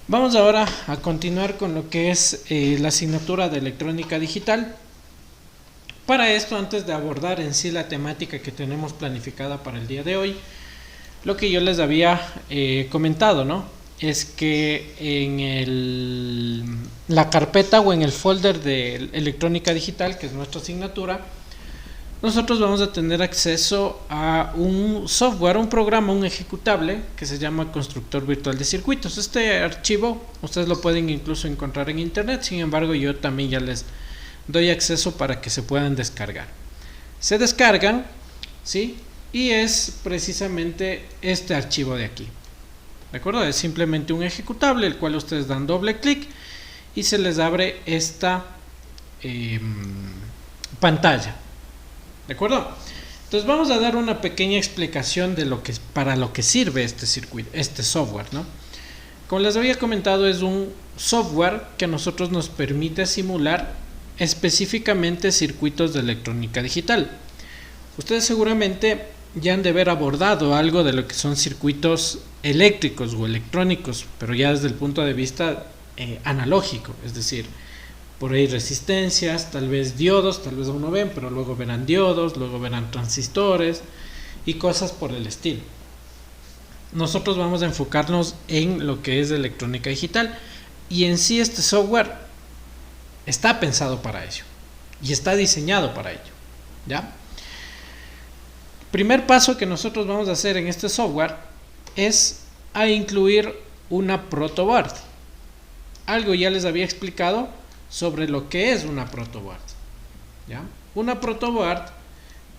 Vamos ahora a continuar con lo que es la asignatura de electrónica digital. Para esto, antes de abordar en sí la temática que tenemos planificada para el día de hoy, lo que yo les había comentado, ¿no? Es que en la carpeta o en el folder de electrónica digital, que es nuestra asignatura, nosotros vamos a tener acceso a un software, un programa, un ejecutable que se llama Constructor Virtual de Circuitos. Este archivo ustedes lo pueden incluso encontrar en internet, sin embargo yo también ya les doy acceso para que se puedan descargar. Se descargan, ¿sí? Y es precisamente este archivo de aquí. ¿De acuerdo? Es simplemente un ejecutable, el cual ustedes dan doble clic y se les abre esta pantalla. ¿De acuerdo? Entonces vamos a dar una pequeña explicación de para lo que sirve este circuito, este software, ¿no? Como les había comentado, es un software que a nosotros nos permite simular específicamente circuitos de electrónica digital. Ustedes seguramente ya han de haber abordado algo de lo que son circuitos eléctricos o electrónicos, pero ya desde el punto de vista analógico, es decir, por ahí resistencias, tal vez diodos, tal vez aún no ven, pero luego verán diodos, luego verán transistores y cosas por el estilo. Nosotros vamos a enfocarnos en lo que es electrónica digital y en sí este software está pensado para ello y está diseñado para ello, ¿ya? Primer paso que nosotros vamos a hacer en este software es a incluir una protoboard. Algo ya les había explicado sobre lo que es una protoboard, ¿ya? Una protoboard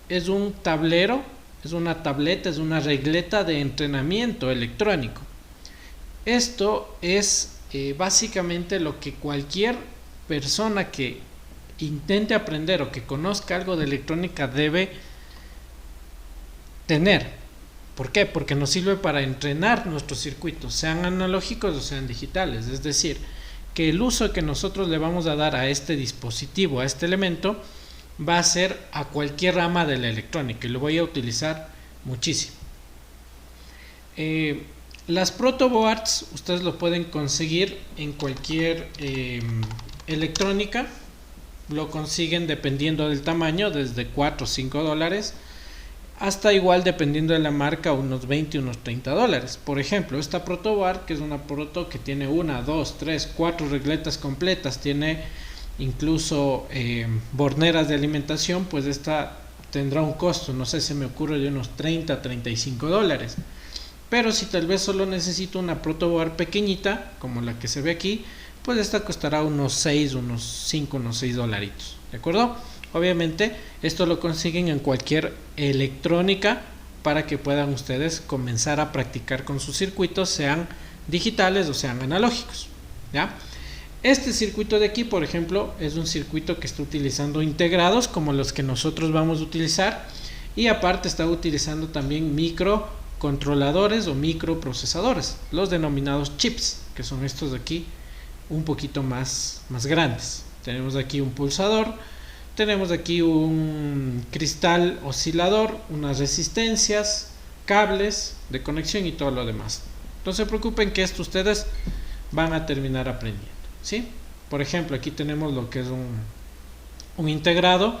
es un tablero, es una tableta, es una regleta de entrenamiento electrónico. Esto es básicamente lo que cualquier persona que intente aprender o que conozca algo de electrónica debe tener. ¿Por qué? Porque nos sirve para entrenar nuestros circuitos, sean analógicos o sean digitales. Es decir, que el uso que nosotros le vamos a dar a este dispositivo, a este elemento, va a ser a cualquier rama de la electrónica y lo voy a utilizar muchísimo. Las protoboards ustedes lo pueden conseguir en cualquier electrónica, lo consiguen dependiendo del tamaño, desde 4 o 5 dólares hasta igual dependiendo de la marca unos 20 unos 30 dólares. Por ejemplo, esta protoboard, que es una proto que tiene 1, 2, 3, 4 regletas completas, tiene incluso borneras de alimentación, pues esta tendrá un costo, no sé, se me ocurre de unos 30 a 35 dólares. Pero si tal vez solo necesito una protoboard pequeñita, como la que se ve aquí, pues esta costará unos 6, unos 5, unos 6 dolaritos, ¿de acuerdo? Obviamente esto lo consiguen en cualquier electrónica para que puedan ustedes comenzar a practicar con sus circuitos, sean digitales o sean analógicos, ¿ya? Este circuito de aquí, por ejemplo, es un circuito que está utilizando integrados como los que nosotros vamos a utilizar y aparte está utilizando también microcontroladores o microprocesadores, los denominados chips, que son estos de aquí un poquito más grandes. Tenemos aquí un pulsador, tenemos aquí un cristal oscilador, unas resistencias, cables de conexión y todo lo demás. No se preocupen que esto ustedes van a terminar aprendiendo, ¿sí? Por ejemplo, aquí tenemos lo que es un integrado,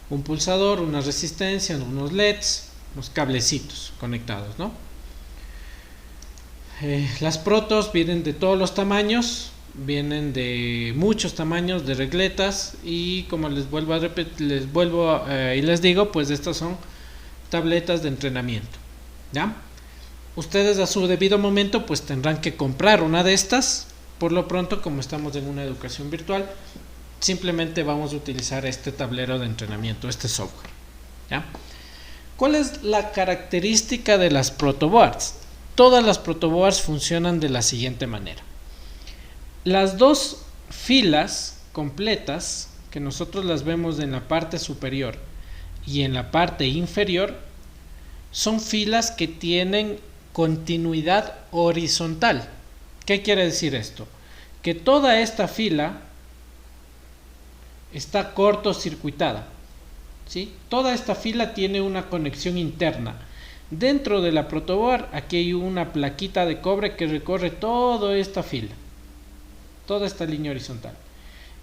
un pulsador, unas resistencias, unos LEDs, unos cablecitos conectados, ¿no? Las protos vienen de todos los tamaños, vienen de muchos tamaños de regletas y como les vuelvo a repetir, y les digo, pues estas son tabletas de entrenamiento, ¿ya? Ustedes a su debido momento pues tendrán que comprar una de estas. Por lo pronto, como estamos en una educación virtual, simplemente vamos a utilizar este tablero de entrenamiento, este software, ¿ya? ¿Cuál es la característica de las protoboards? Todas las protoboards funcionan de la siguiente manera. Las dos filas completas que nosotros las vemos en la parte superior y en la parte inferior son filas que tienen continuidad horizontal. ¿Qué quiere decir esto? Que toda esta fila está cortocircuitada, ¿sí? Toda esta fila tiene una conexión interna. Dentro de la protoboard aquí hay una plaquita de cobre que recorre toda esta fila, toda esta línea horizontal.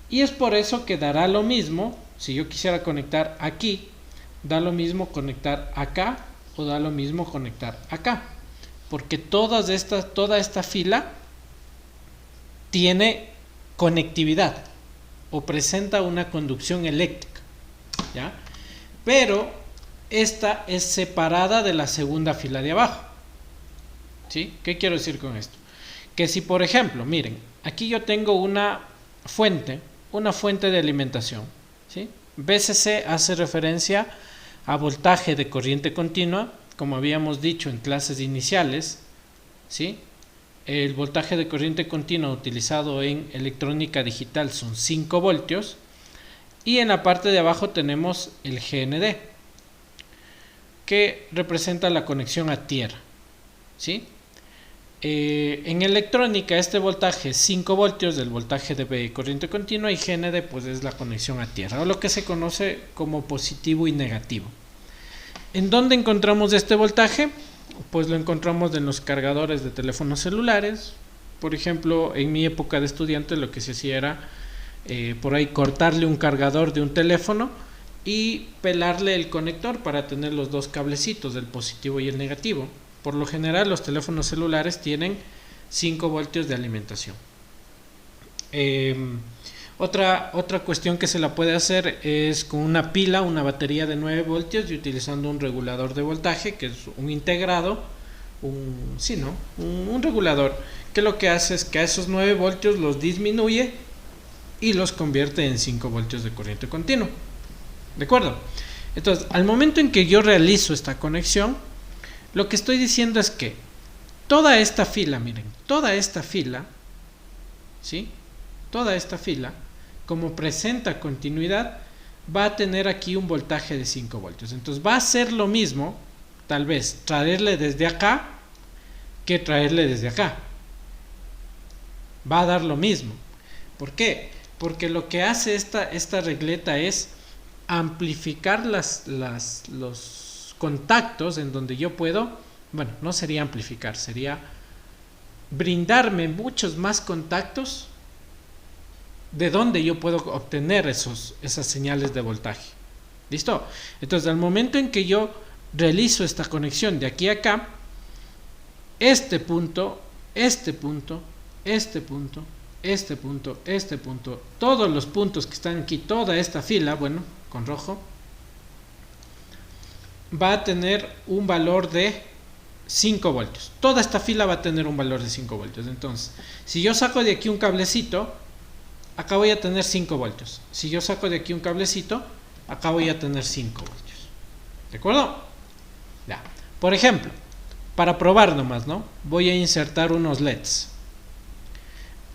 Y es por eso que dará lo mismo, si yo quisiera conectar aquí, da lo mismo conectar acá o da lo mismo conectar acá. Porque toda esta fila tiene conectividad o presenta una conducción eléctrica, ¿ya? Pero esta es separada de la segunda fila de abajo, ¿sí? ¿Qué quiero decir con esto? Que si, por ejemplo, miren, aquí yo tengo una fuente de alimentación, ¿sí? VCC hace referencia a voltaje de corriente continua, como habíamos dicho en clases iniciales, ¿sí? El voltaje de corriente continua utilizado en electrónica digital son 5 voltios y en la parte de abajo tenemos el GND, que representa la conexión a tierra, ¿sí? En electrónica este voltaje es 5 voltios del voltaje de corriente continua y GND pues es la conexión a tierra, o lo que se conoce como positivo y negativo. ¿En dónde encontramos este voltaje? Pues lo encontramos en los cargadores de teléfonos celulares. Por ejemplo, en mi época de estudiante lo que se hacía era por ahí cortarle un cargador de un teléfono y pelarle el conector para tener los dos cablecitos, el positivo y el negativo. Por lo general los teléfonos celulares tienen 5 voltios de alimentación. Otra cuestión que se la puede hacer es con una pila, una batería de 9 voltios y utilizando un regulador de voltaje, que es un integrado, un regulador, que lo que hace es que a esos 9 voltios los disminuye y los convierte en 5 voltios de corriente continua. ¿De acuerdo? Entonces, al momento en que yo realizo esta conexión, lo que estoy diciendo es que toda esta fila, miren, toda esta fila, ¿sí? Toda esta fila, como presenta continuidad, va a tener aquí un voltaje de 5 voltios. Entonces va a ser lo mismo, tal vez, traerle desde acá que traerle desde acá. Va a dar lo mismo. ¿Por qué? Porque lo que hace esta regleta es amplificar los contactos en donde yo puedo, bueno, no sería amplificar, sería brindarme muchos más contactos de donde yo puedo obtener esas señales de voltaje. ¿Listo? Entonces, al momento en que yo realizo esta conexión de aquí a acá, este punto, todos los puntos que están aquí, toda esta fila, bueno, con rojo, va a tener un valor de 5 voltios. Toda esta fila va a tener un valor de 5 voltios. Entonces, si yo saco de aquí un cablecito, acá voy a tener 5 voltios. Si yo saco de aquí un cablecito, acá voy a tener 5 voltios. ¿De acuerdo? Ya. Por ejemplo, para probar nomás, ¿no? Voy a insertar unos LEDs.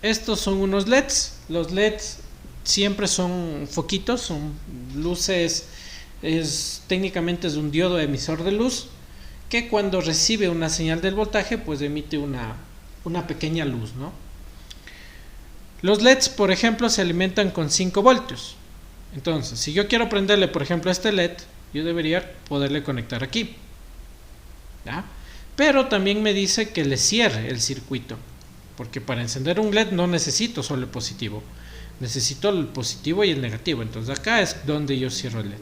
Estos son unos LEDs. Los LEDs siempre son foquitos, son luces, técnicamente es un diodo emisor de luz que cuando recibe una señal del voltaje, pues emite una pequeña luz, ¿no? Los LEDs, por ejemplo, se alimentan con 5 voltios. Entonces, si yo quiero prenderle, por ejemplo, a este LED, yo debería poderle conectar aquí, ¿ya? Pero también me dice que le cierre el circuito, porque para encender un LED no necesito solo el positivo, necesito el positivo y el negativo. Entonces acá es donde yo cierro el LED,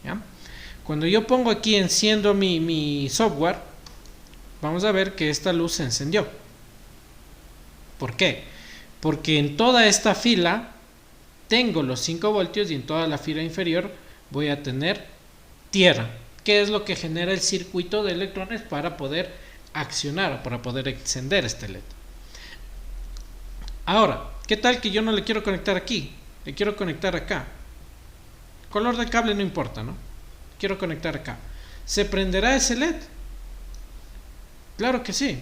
¿ya? Cuando yo pongo aquí, enciendo mi software, vamos a ver que esta luz se encendió. ¿Por qué? Porque en toda esta fila tengo los 5 voltios y en toda la fila inferior voy a tener tierra, que es lo que genera el circuito de electrones para poder accionar o para poder encender este LED. Ahora, ¿qué tal que yo no le quiero conectar aquí? Le quiero conectar acá. Color de cable no importa, ¿no? Quiero conectar acá. ¿Se prenderá ese LED? Claro que sí.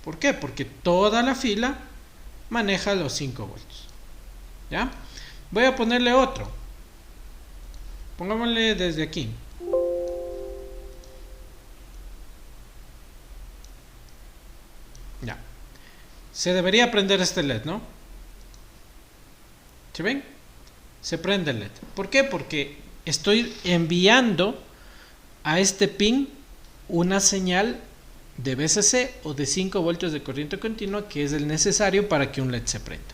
¿Por qué? Porque toda la fila maneja los 5 voltios. ¿Ya? Voy a ponerle otro. Pongámosle desde aquí. Ya. Se debería prender este LED, ¿no? ¿Se ven? Se prende el LED. ¿Por qué? Porque estoy enviando a este pin una señal de VCC o de 5 voltios de corriente continua, que es el necesario para que un LED se prenda.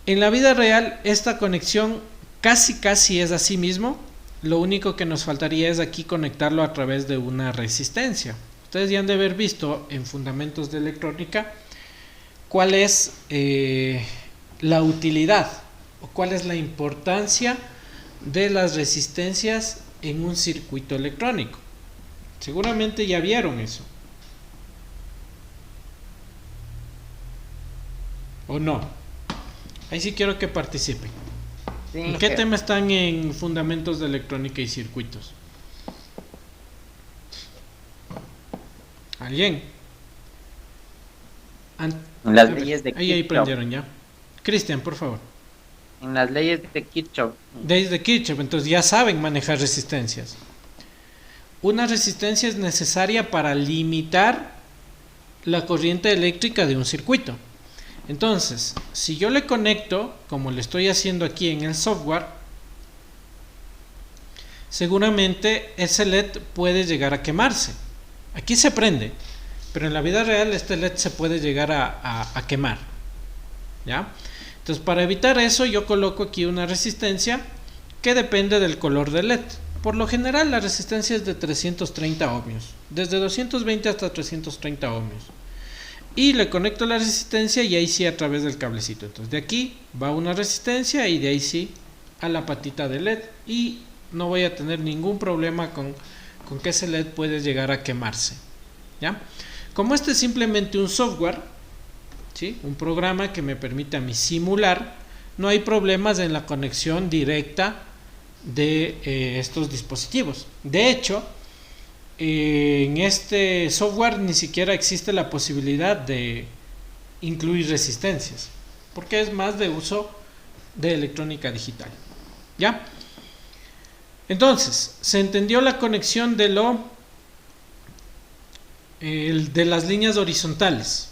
En la vida real esta conexión casi es así mismo. Lo único que nos faltaría es aquí conectarlo a través de una resistencia. Ustedes ya han de haber visto en fundamentos de electrónica cuál es la utilidad o cuál es la importancia de las resistencias en un circuito electrónico. Seguramente ya vieron eso. ¿O no? Ahí sí quiero que participen. Sí, ¿En qué tema están en fundamentos de electrónica y circuitos? ¿Alguien? En las leyes de Ahí Kirchhoff. prendieron ya. Cristian, por favor. En las leyes de Kirchhoff. Desde Kirchhoff, entonces ya saben manejar resistencias. Una resistencia es necesaria para limitar la corriente eléctrica de un circuito. Entonces, si yo le conecto, como le estoy haciendo aquí en el software, seguramente ese LED puede llegar a quemarse. Aquí se prende, pero en la vida real este LED se puede llegar a quemar. ¿Ya? Entonces, para evitar eso, yo coloco aquí una resistencia que depende del color del LED. Por lo general, la resistencia es de 330 ohmios, desde 220 hasta 330 ohmios. Y le conecto la resistencia y ahí sí a través del cablecito. Entonces de aquí va una resistencia y de ahí sí a la patita de LED. Y no voy a tener ningún problema con que ese LED puede llegar a quemarse. ¿Ya? Como este es simplemente un software, ¿sí? Un programa que me permite a mí simular, no hay problemas en la conexión directa de estos dispositivos. De hecho, en este software ni siquiera existe la posibilidad de incluir resistencias, porque es más de uso de electrónica digital. ¿Ya? Entonces, se entendió la conexión de de las líneas horizontales.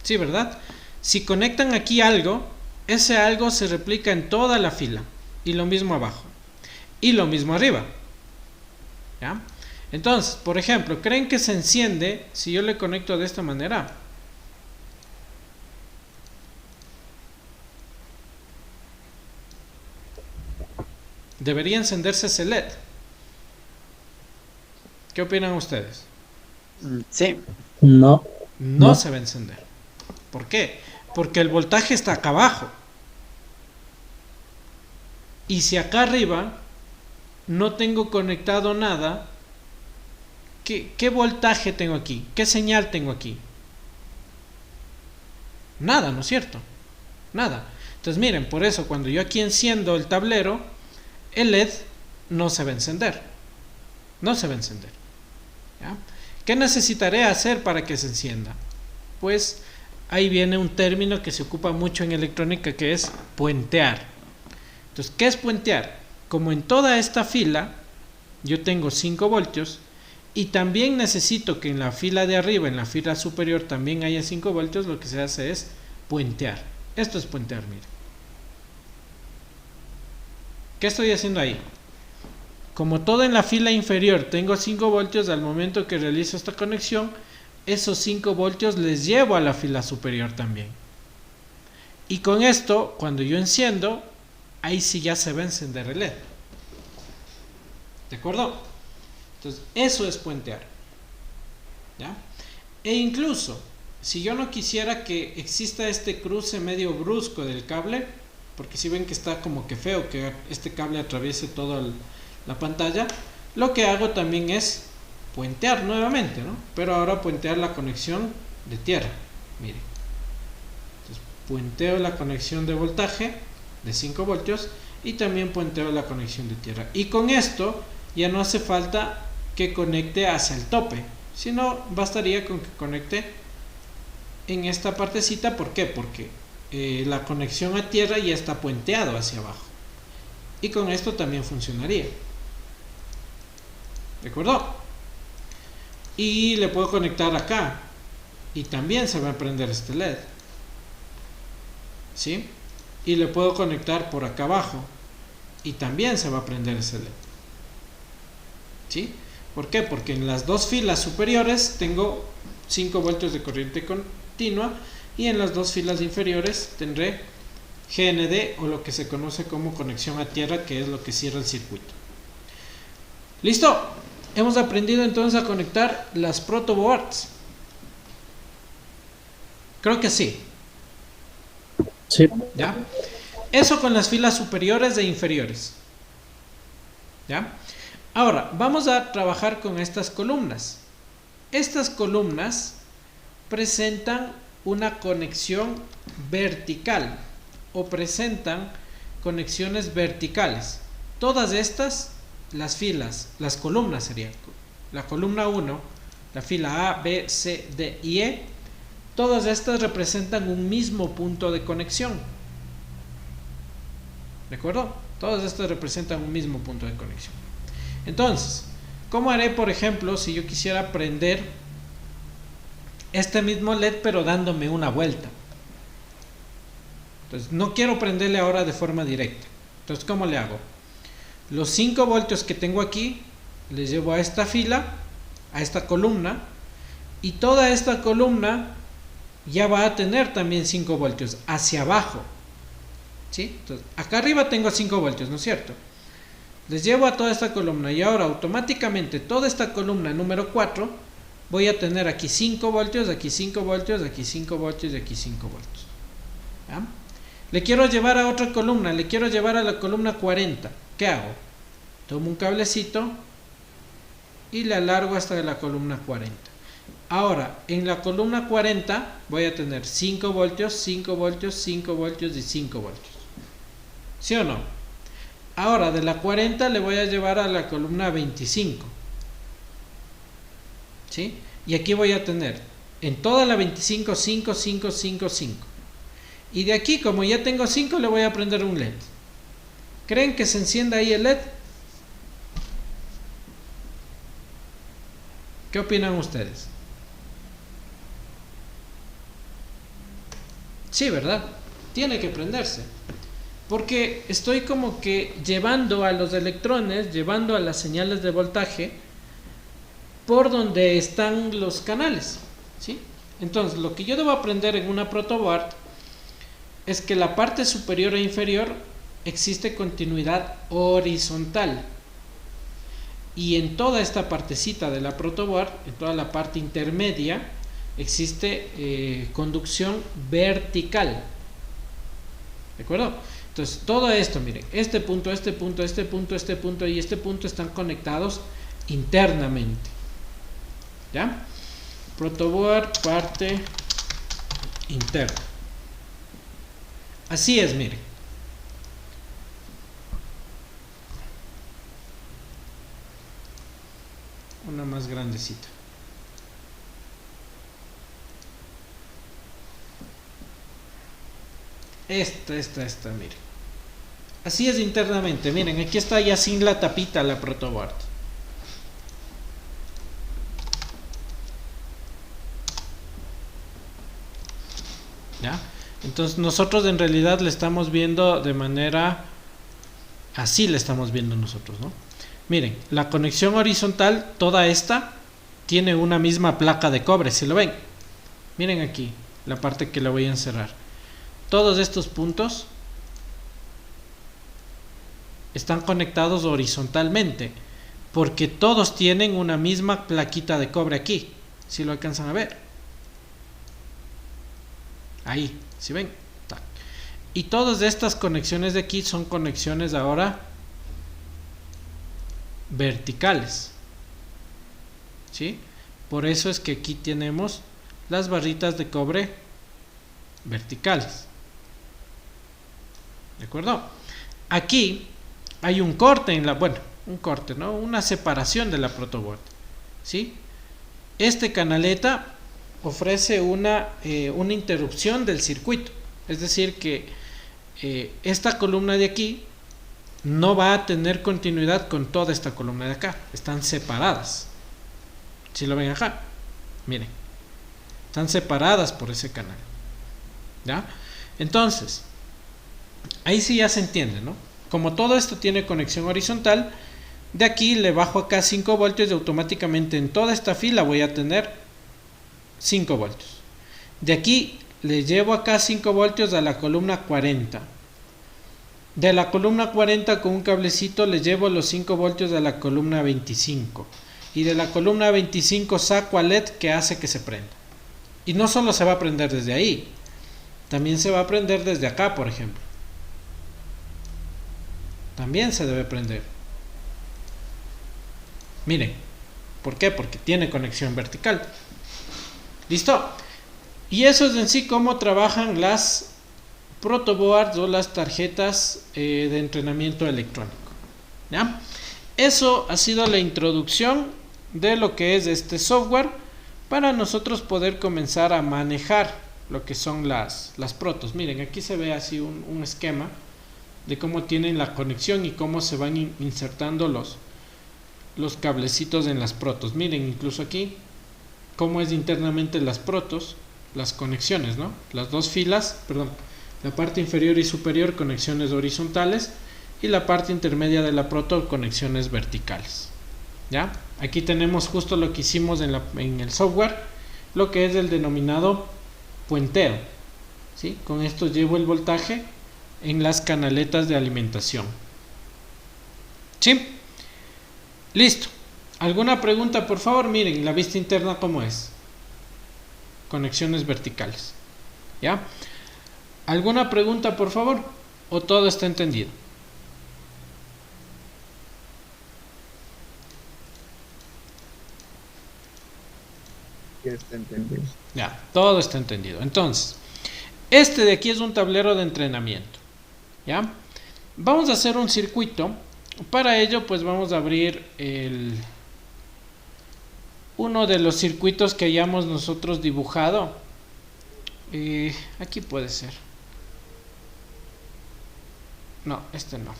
Sí, ¿verdad? Si conectan aquí algo, ese algo se replica en toda la fila, y lo mismo abajo, y lo mismo arriba. ¿Ya? Entonces, por ejemplo, ¿creen que se enciende si yo le conecto de esta manera? Debería encenderse ese LED. ¿Qué opinan ustedes? Sí. No. No se va a encender. ¿Por qué? Porque el voltaje está acá abajo. Y si acá arriba no tengo conectado nada, ¿qué voltaje tengo aquí? ¿Qué señal tengo aquí? Nada, ¿no es cierto? Nada. Entonces miren, por eso cuando yo aquí enciendo el tablero, el LED no se va a encender. No se va a encender. ¿Ya? ¿Qué necesitaré hacer para que se encienda? Pues ahí viene un término que se ocupa mucho en electrónica, que es puentear. Entonces, ¿qué es puentear? Como en toda esta fila yo tengo 5 voltios y también necesito que en la fila de arriba, en la fila superior también haya 5 voltios, lo que se hace es puentear. Esto es puentear, miren. ¿Qué estoy haciendo ahí? Como todo en la fila inferior tengo 5 voltios, al momento que realizo esta conexión, esos 5 voltios les llevo a la fila superior también. Y con esto, cuando yo enciendo, ahí sí ya se va a encender el LED. ¿De acuerdo? Entonces, eso es puentear. ¿Ya? E incluso, si yo no quisiera que exista este cruce medio brusco del cable, porque si ven que está como que feo que este cable atraviese toda la pantalla, lo que hago también es puentear nuevamente, ¿no? Pero ahora puentear la conexión de tierra. Miren. Entonces, puenteo la conexión de voltaje de 5 voltios y también puenteo la conexión de tierra. Y con esto ya no hace falta que conecte hacia el tope, sino bastaría con que conecte en esta partecita. ¿Por qué? Porque la conexión a tierra ya está puenteado hacia abajo. Y con esto también funcionaría. ¿De acuerdo? Y le puedo conectar acá y también se va a prender este LED. ¿Sí? Y le puedo conectar por acá abajo y también se va a prender ese LED. ¿Sí? ¿Por qué? Porque en las dos filas superiores tengo 5 voltios de corriente continua y en las dos filas inferiores tendré GND, o lo que se conoce como conexión a tierra, que es lo que cierra el circuito. ¿Listo? Hemos aprendido entonces a conectar las protoboards. Creo que sí. Sí. ¿Ya? Eso con las filas superiores e inferiores. ¿Ya? Ahora, vamos a trabajar con estas columnas. Estas columnas presentan una conexión vertical o presentan conexiones verticales. Todas estas, las filas, las columnas serían la columna 1, la fila A, B, C, D y E. Todas estas representan un mismo punto de conexión. ¿De acuerdo? Todas estas representan un mismo punto de conexión. Entonces, ¿cómo haré, por ejemplo, si yo quisiera prender este mismo LED pero dándome una vuelta? Entonces, no quiero prenderle ahora de forma directa. Entonces, ¿cómo le hago? Los 5 voltios que tengo aquí, les llevo a esta fila, a esta columna, y toda esta columna ya va a tener también 5 voltios hacia abajo. ¿Sí? Entonces, acá arriba tengo 5 voltios, ¿no es cierto? Les llevo a toda esta columna y ahora automáticamente toda esta columna número 4 voy a tener aquí 5 voltios, aquí 5 voltios, aquí 5 voltios y aquí 5 voltios. ¿Ya? Le quiero llevar a otra columna, le quiero llevar a la columna 40. ¿Qué hago? Tomo un cablecito y le alargo hasta la columna 40. Ahora, en la columna 40 voy a tener 5 voltios, 5 voltios, 5 voltios y 5 voltios. ¿Sí o no? Ahora, de la 40 le voy a llevar a la columna 25. ¿Sí? Y aquí voy a tener en toda la 25, 5, 5, 5, 5. Y de aquí, como ya tengo 5, le voy a prender un LED. ¿Creen que se encienda ahí el LED? ¿Qué opinan ustedes? Sí, ¿verdad? Tiene que prenderse. Porque estoy como que llevando a los electrones, llevando a las señales de voltaje por donde están los canales. ¿Sí? Entonces, lo que yo debo aprender en una protoboard es que la parte superior e inferior existe continuidad horizontal. Y en toda esta partecita de la protoboard, en toda la parte intermedia, existe conducción vertical. ¿De acuerdo? Entonces, todo esto, miren, este punto, este punto, este punto, este punto y este punto están conectados internamente. ¿Ya? Protoboard, parte interna. Así es, miren. Una más grandecita. Esta, miren. Así es internamente. Miren, aquí está ya sin la tapita la protoboard. ¿Ya? Entonces nosotros en realidad le estamos viendo de manera... Así le estamos viendo nosotros, ¿no? Miren, la conexión horizontal, toda esta, tiene una misma placa de cobre, ¿sí lo ven? Miren aquí, la parte que la voy a encerrar. Todos estos puntos están conectados horizontalmente, porque todos tienen una misma plaquita de cobre aquí, ¿sí lo alcanzan a ver? Ahí, ¿sí ven? Y todas estas conexiones de aquí son conexiones ahora verticales. ¿Sí? Por eso es que aquí tenemos las barritas de cobre verticales. ¿De acuerdo? Aquí hay un corte en la... Bueno, un corte, ¿no? Una separación de la protoboard. ¿Sí? Este canaleta ofrece una interrupción del circuito. Es decir que esta columna de aquí no va a tener continuidad con toda esta columna de acá. Están separadas. ¿Sí lo ven acá? Miren. Están separadas por ese canal. ¿Ya? Entonces, ahí sí ya se entiende, ¿no? Como todo esto tiene conexión horizontal, De aquí le bajo acá 5 voltios y automáticamente en toda esta fila voy a tener 5 voltios. De aquí le llevo acá 5 voltios a la columna 40. De la columna 40 con un cablecito le llevo los 5 voltios a la columna 25. Y de la columna 25 saco al LED que hace que se prenda. Y no solo se va a prender desde ahí, también se va a prender desde acá, por ejemplo. También se debe prender. Miren, ¿por qué? Porque tiene conexión vertical. ¿Listo? Y eso es en sí cómo trabajan las protoboards o las tarjetas de entrenamiento electrónico. ¿Ya? Eso ha sido la introducción de lo que es este software para nosotros poder comenzar a manejar lo que son las protos. Miren, aquí se ve así un esquema de cómo tienen la conexión y cómo se van insertando los cablecitos en las protos. Miren, incluso aquí cómo es internamente las protos, las conexiones, ¿no? Las dos filas, perdón, la parte inferior y superior conexiones horizontales y la parte intermedia de la proto conexiones verticales. ¿Ya? Aquí tenemos justo lo que hicimos en el software, lo que es el denominado puenteo. ¿Sí? Con esto llevo el voltaje en las canaletas de alimentación. ¿Sí? Listo. ¿Alguna pregunta, por favor? Miren, la vista interna cómo es. Conexiones verticales. ¿Ya? ¿Alguna pregunta, por favor? ¿O todo está entendido? Está entendido. Ya, todo está entendido. Entonces, este de aquí es un tablero de entrenamiento. ¿Ya? Vamos a hacer un circuito. Para ello, pues vamos a abrir uno de los circuitos que hayamos nosotros dibujado. Aquí puede ser. No, este no.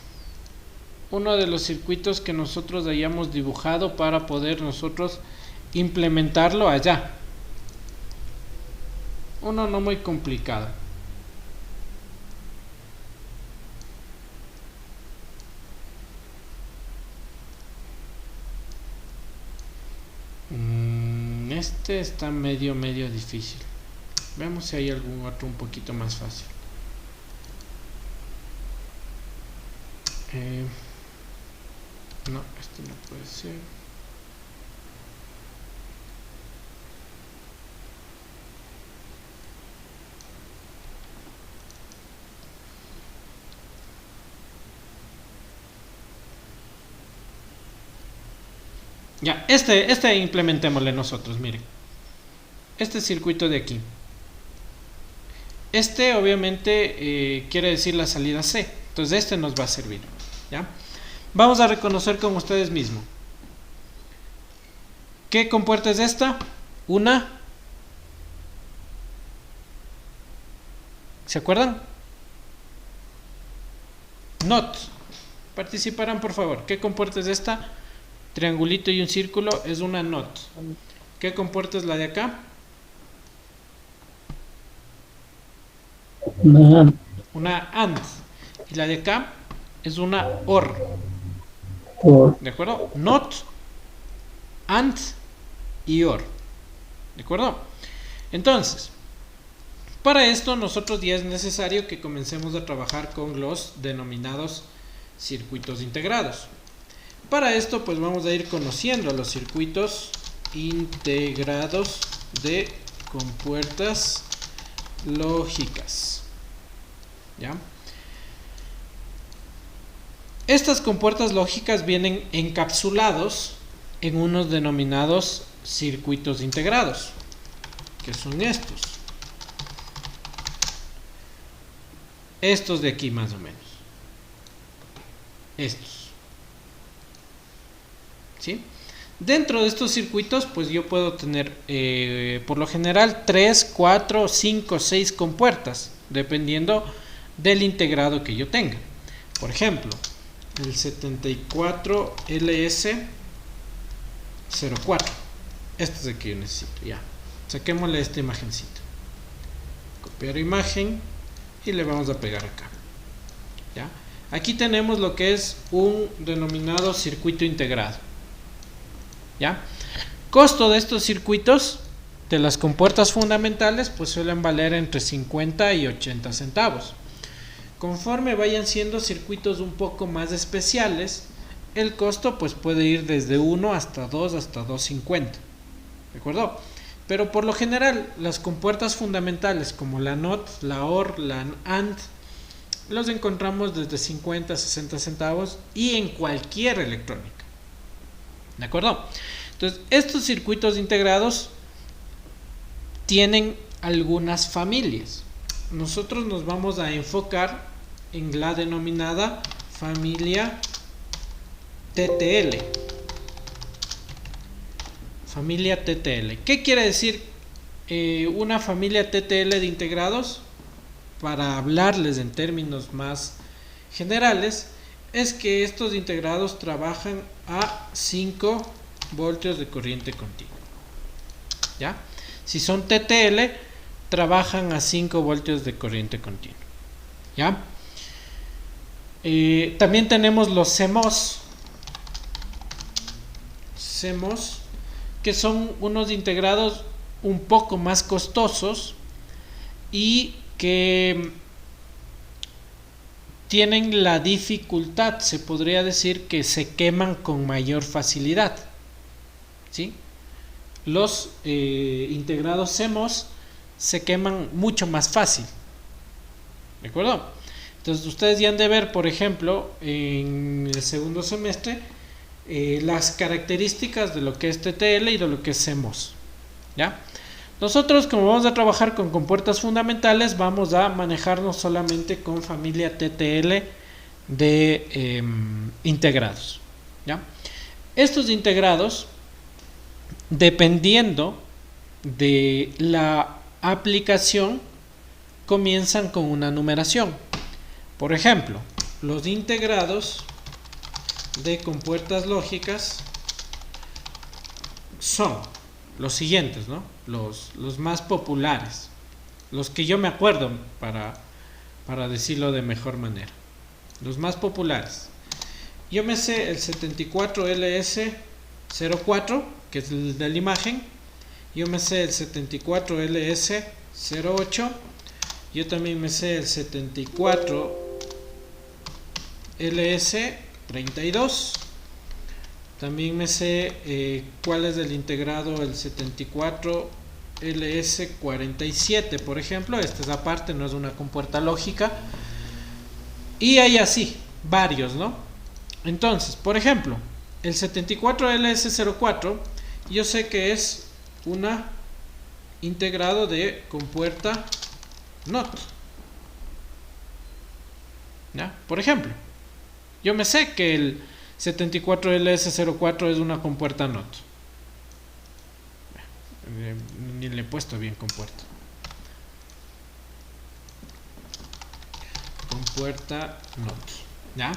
Uno de los circuitos que nosotros hayamos dibujado para poder nosotros implementarlo allá. Uno no muy complicado. Este está medio difícil. Veamos si hay algún otro un poquito más fácil. No, este no puede ser. Ya, este implementémosle nosotros, miren. Este circuito de aquí. Este obviamente quiere decir la salida C. Entonces este nos va a servir. ¿Ya? Vamos a reconocer con ustedes mismos. ¿Qué compuerta es esta? Una. ¿Se acuerdan? NOT. Participarán, por favor. ¿Qué compuerta es esta? Triangulito y un círculo es una NOT. ¿Qué compuerta es la de acá? Una AND. Y la de acá es una OR. ¿De acuerdo? NOT, AND y OR. ¿De acuerdo? Entonces, para esto nosotros ya es necesario que comencemos a trabajar con los denominados circuitos integrados. Para esto pues vamos a ir conociendo los circuitos integrados de compuertas lógicas. ¿Ya? Estas compuertas lógicas vienen encapsulados en unos denominados circuitos integrados, que son estos. Estos de aquí más o menos. Estos. ¿Sí? Dentro de estos circuitos pues yo puedo tener por lo general 3, 4, 5, 6 compuertas, dependiendo del integrado que yo tenga. Por ejemplo, el 74LS04. Este es el que yo necesito. Ya. Saquémosle esta imagencita. Copiar imagen y le vamos a pegar acá. ¿Ya? Aquí tenemos lo que es un denominado circuito integrado. ¿Ya? Costo de estos circuitos de las compuertas fundamentales pues suelen valer entre 50 y 80 centavos. Conforme vayan siendo circuitos un poco más especiales, el costo pues puede ir desde 1 hasta 2 hasta 2.50. ¿De acuerdo? Pero por lo general las compuertas fundamentales como la NOT, la OR, la AND los encontramos desde 50 a 60 centavos y en cualquier electrónica. ¿De acuerdo? Entonces, estos circuitos integrados tienen algunas familias. Nosotros nos vamos a enfocar en la denominada familia TTL. Familia TTL. ¿Qué quiere decir una familia TTL de integrados? Para hablarles en términos más generales, es que estos integrados trabajan a 5 voltios de corriente continua. ¿Ya? Si son TTL, trabajan a 5 voltios de corriente continua. ¿Ya? También tenemos los CMOS. CMOS, que son unos integrados un poco más costosos y que tienen la dificultad, se podría decir, que se queman con mayor facilidad. ¿Sí? Los integrados CMOS se queman mucho más fácil. ¿De acuerdo? Entonces ustedes ya han de ver, por ejemplo, en el segundo semestre, las características de lo que es TTL y de lo que es CMOS. ¿Ya? Nosotros, como vamos a trabajar con compuertas fundamentales, vamos a manejarnos solamente con familia TTL de integrados. ¿Ya? Estos integrados, dependiendo de la aplicación, comienzan con una numeración. Por ejemplo, los integrados de compuertas lógicas son los siguientes, ¿no? Los más populares, los que yo me acuerdo para decirlo de mejor manera. Los más populares. Yo me sé el 74LS04, que es el de la imagen. Yo me sé el 74LS08. Yo también me sé el 74LS32. También me sé cuál es el integrado, el 74LS47, por ejemplo. Este es aparte, no es una compuerta lógica. Y hay así, varios, ¿no? Entonces, por ejemplo, el 74LS04, yo sé que es una integrado de compuerta NOT. ¿Ya? Por ejemplo, yo me sé que el 74LS04 es una compuerta NOT. Ni le he puesto bien compuerta. Compuerta NOT. ¿Ya?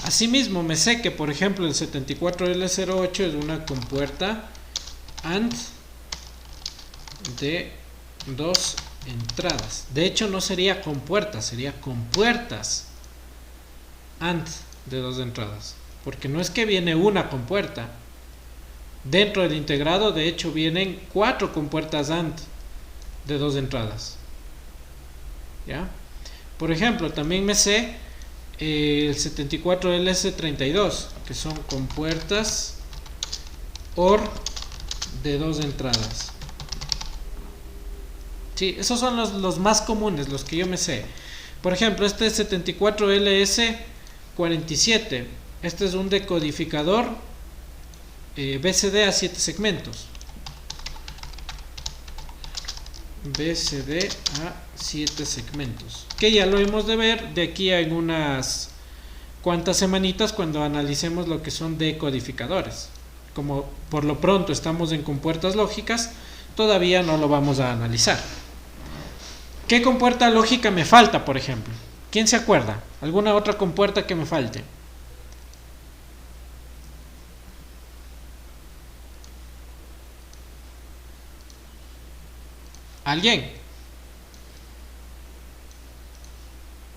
Asimismo, me sé que, por ejemplo, el 74L08 es una compuerta AND de 2 entradas. De hecho, no sería compuerta, sería compuertas AND de 2 entradas. Porque no es que viene una compuerta. Dentro del integrado, de hecho, vienen 4 compuertas AND de 2 entradas. ¿Ya? Por ejemplo, también me sé el 74LS32, que son compuertas OR de 2 entradas. Sí, esos son los más comunes, los que yo me sé. Por ejemplo, este es 74LS47. Este es un decodificador BCD a 7 segmentos. BCD a 7 segmentos, que ya lo hemos de ver de aquí a en unas cuantas semanitas cuando analicemos lo que son decodificadores. Como por lo pronto estamos en compuertas lógicas, todavía no lo vamos a analizar. ¿Qué compuerta lógica me falta, por ejemplo? ¿Quién se acuerda? ¿Alguna otra compuerta que me falte? ¿Alguien?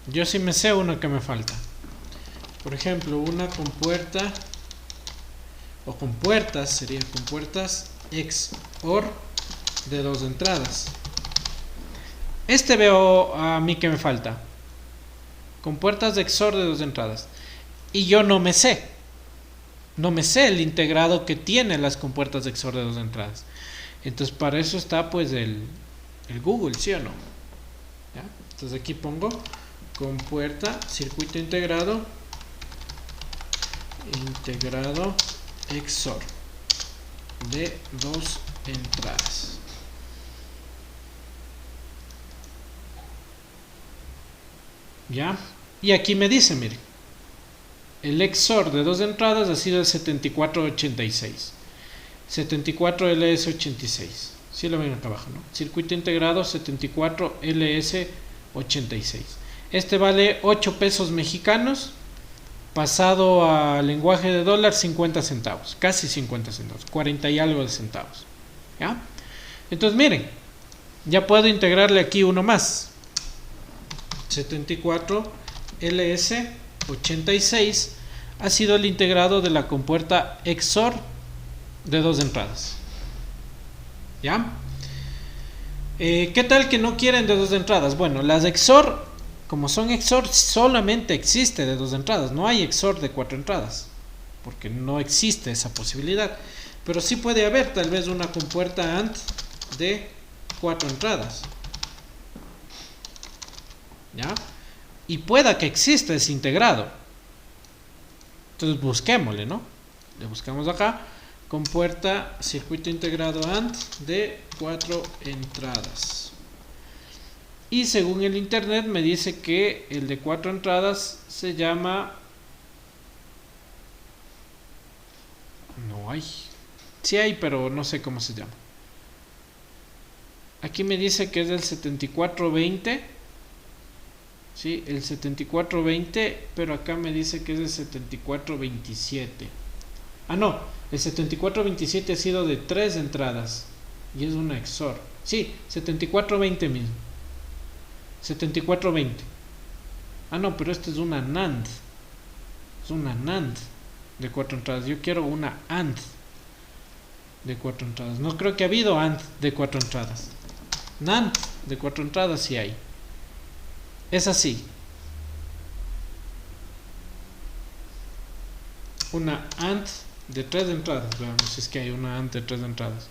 Yo sí me sé uno que me falta. por ejemplo, una compuerta o compuertas, sería compuertas XOR de 2 entradas. Veo a mí que me falta compuertas de XOR de 2 entradas y yo no me sé el integrado que tiene las compuertas de XOR de 2 entradas. Entonces para eso está pues el Google, ¿sí o no? ¿Ya? Entonces aquí pongo compuerta, circuito integrado XOR de 2 entradas. ¿Ya? Y aquí me dice, mire, el XOR de 2 entradas ha sido el 7486, 74LS86. Si lo ven acá abajo, ¿no? Circuito integrado 74LS86. Vale 8 pesos mexicanos. Pasado a lenguaje de dólar, 50 centavos. Casi 50 centavos. 40 y algo de centavos. ¿Ya? Entonces, miren. Ya puedo integrarle aquí uno más. 74LS86 ha sido el integrado de la compuerta XOR de 2 entradas. ¿Ya? ¿Qué tal que no quieren de 2 entradas? Bueno, las XOR, como son XOR, solamente existe de 2 entradas. No hay XOR de 4 entradas, porque no existe esa posibilidad. Pero sí puede haber tal vez una compuerta AND de 4 entradas. ¿Ya? Y pueda que exista ese integrado. Entonces busquémosle, ¿no? Le buscamos acá. Compuerta circuito integrado AND de 4 entradas. Y según el internet me dice que el de 4 entradas se llama... No hay. Sí hay, pero no sé cómo se llama. Aquí me dice que es el 7420. Sí, el 7420, pero acá me dice que es el 7427. Ah, no, el 7427 ha sido de 3 entradas y es una XOR. Sí, 7420 mismo. 7420. Ah, no, pero este es una NAND. Es una NAND de 4 entradas. Yo quiero una AND de 4 entradas. No creo que ha habido AND de 4 entradas. NAND de 4 entradas sí hay. Es así. Una AND de 3 entradas. Veamos si es que hay una AND de 3 entradas.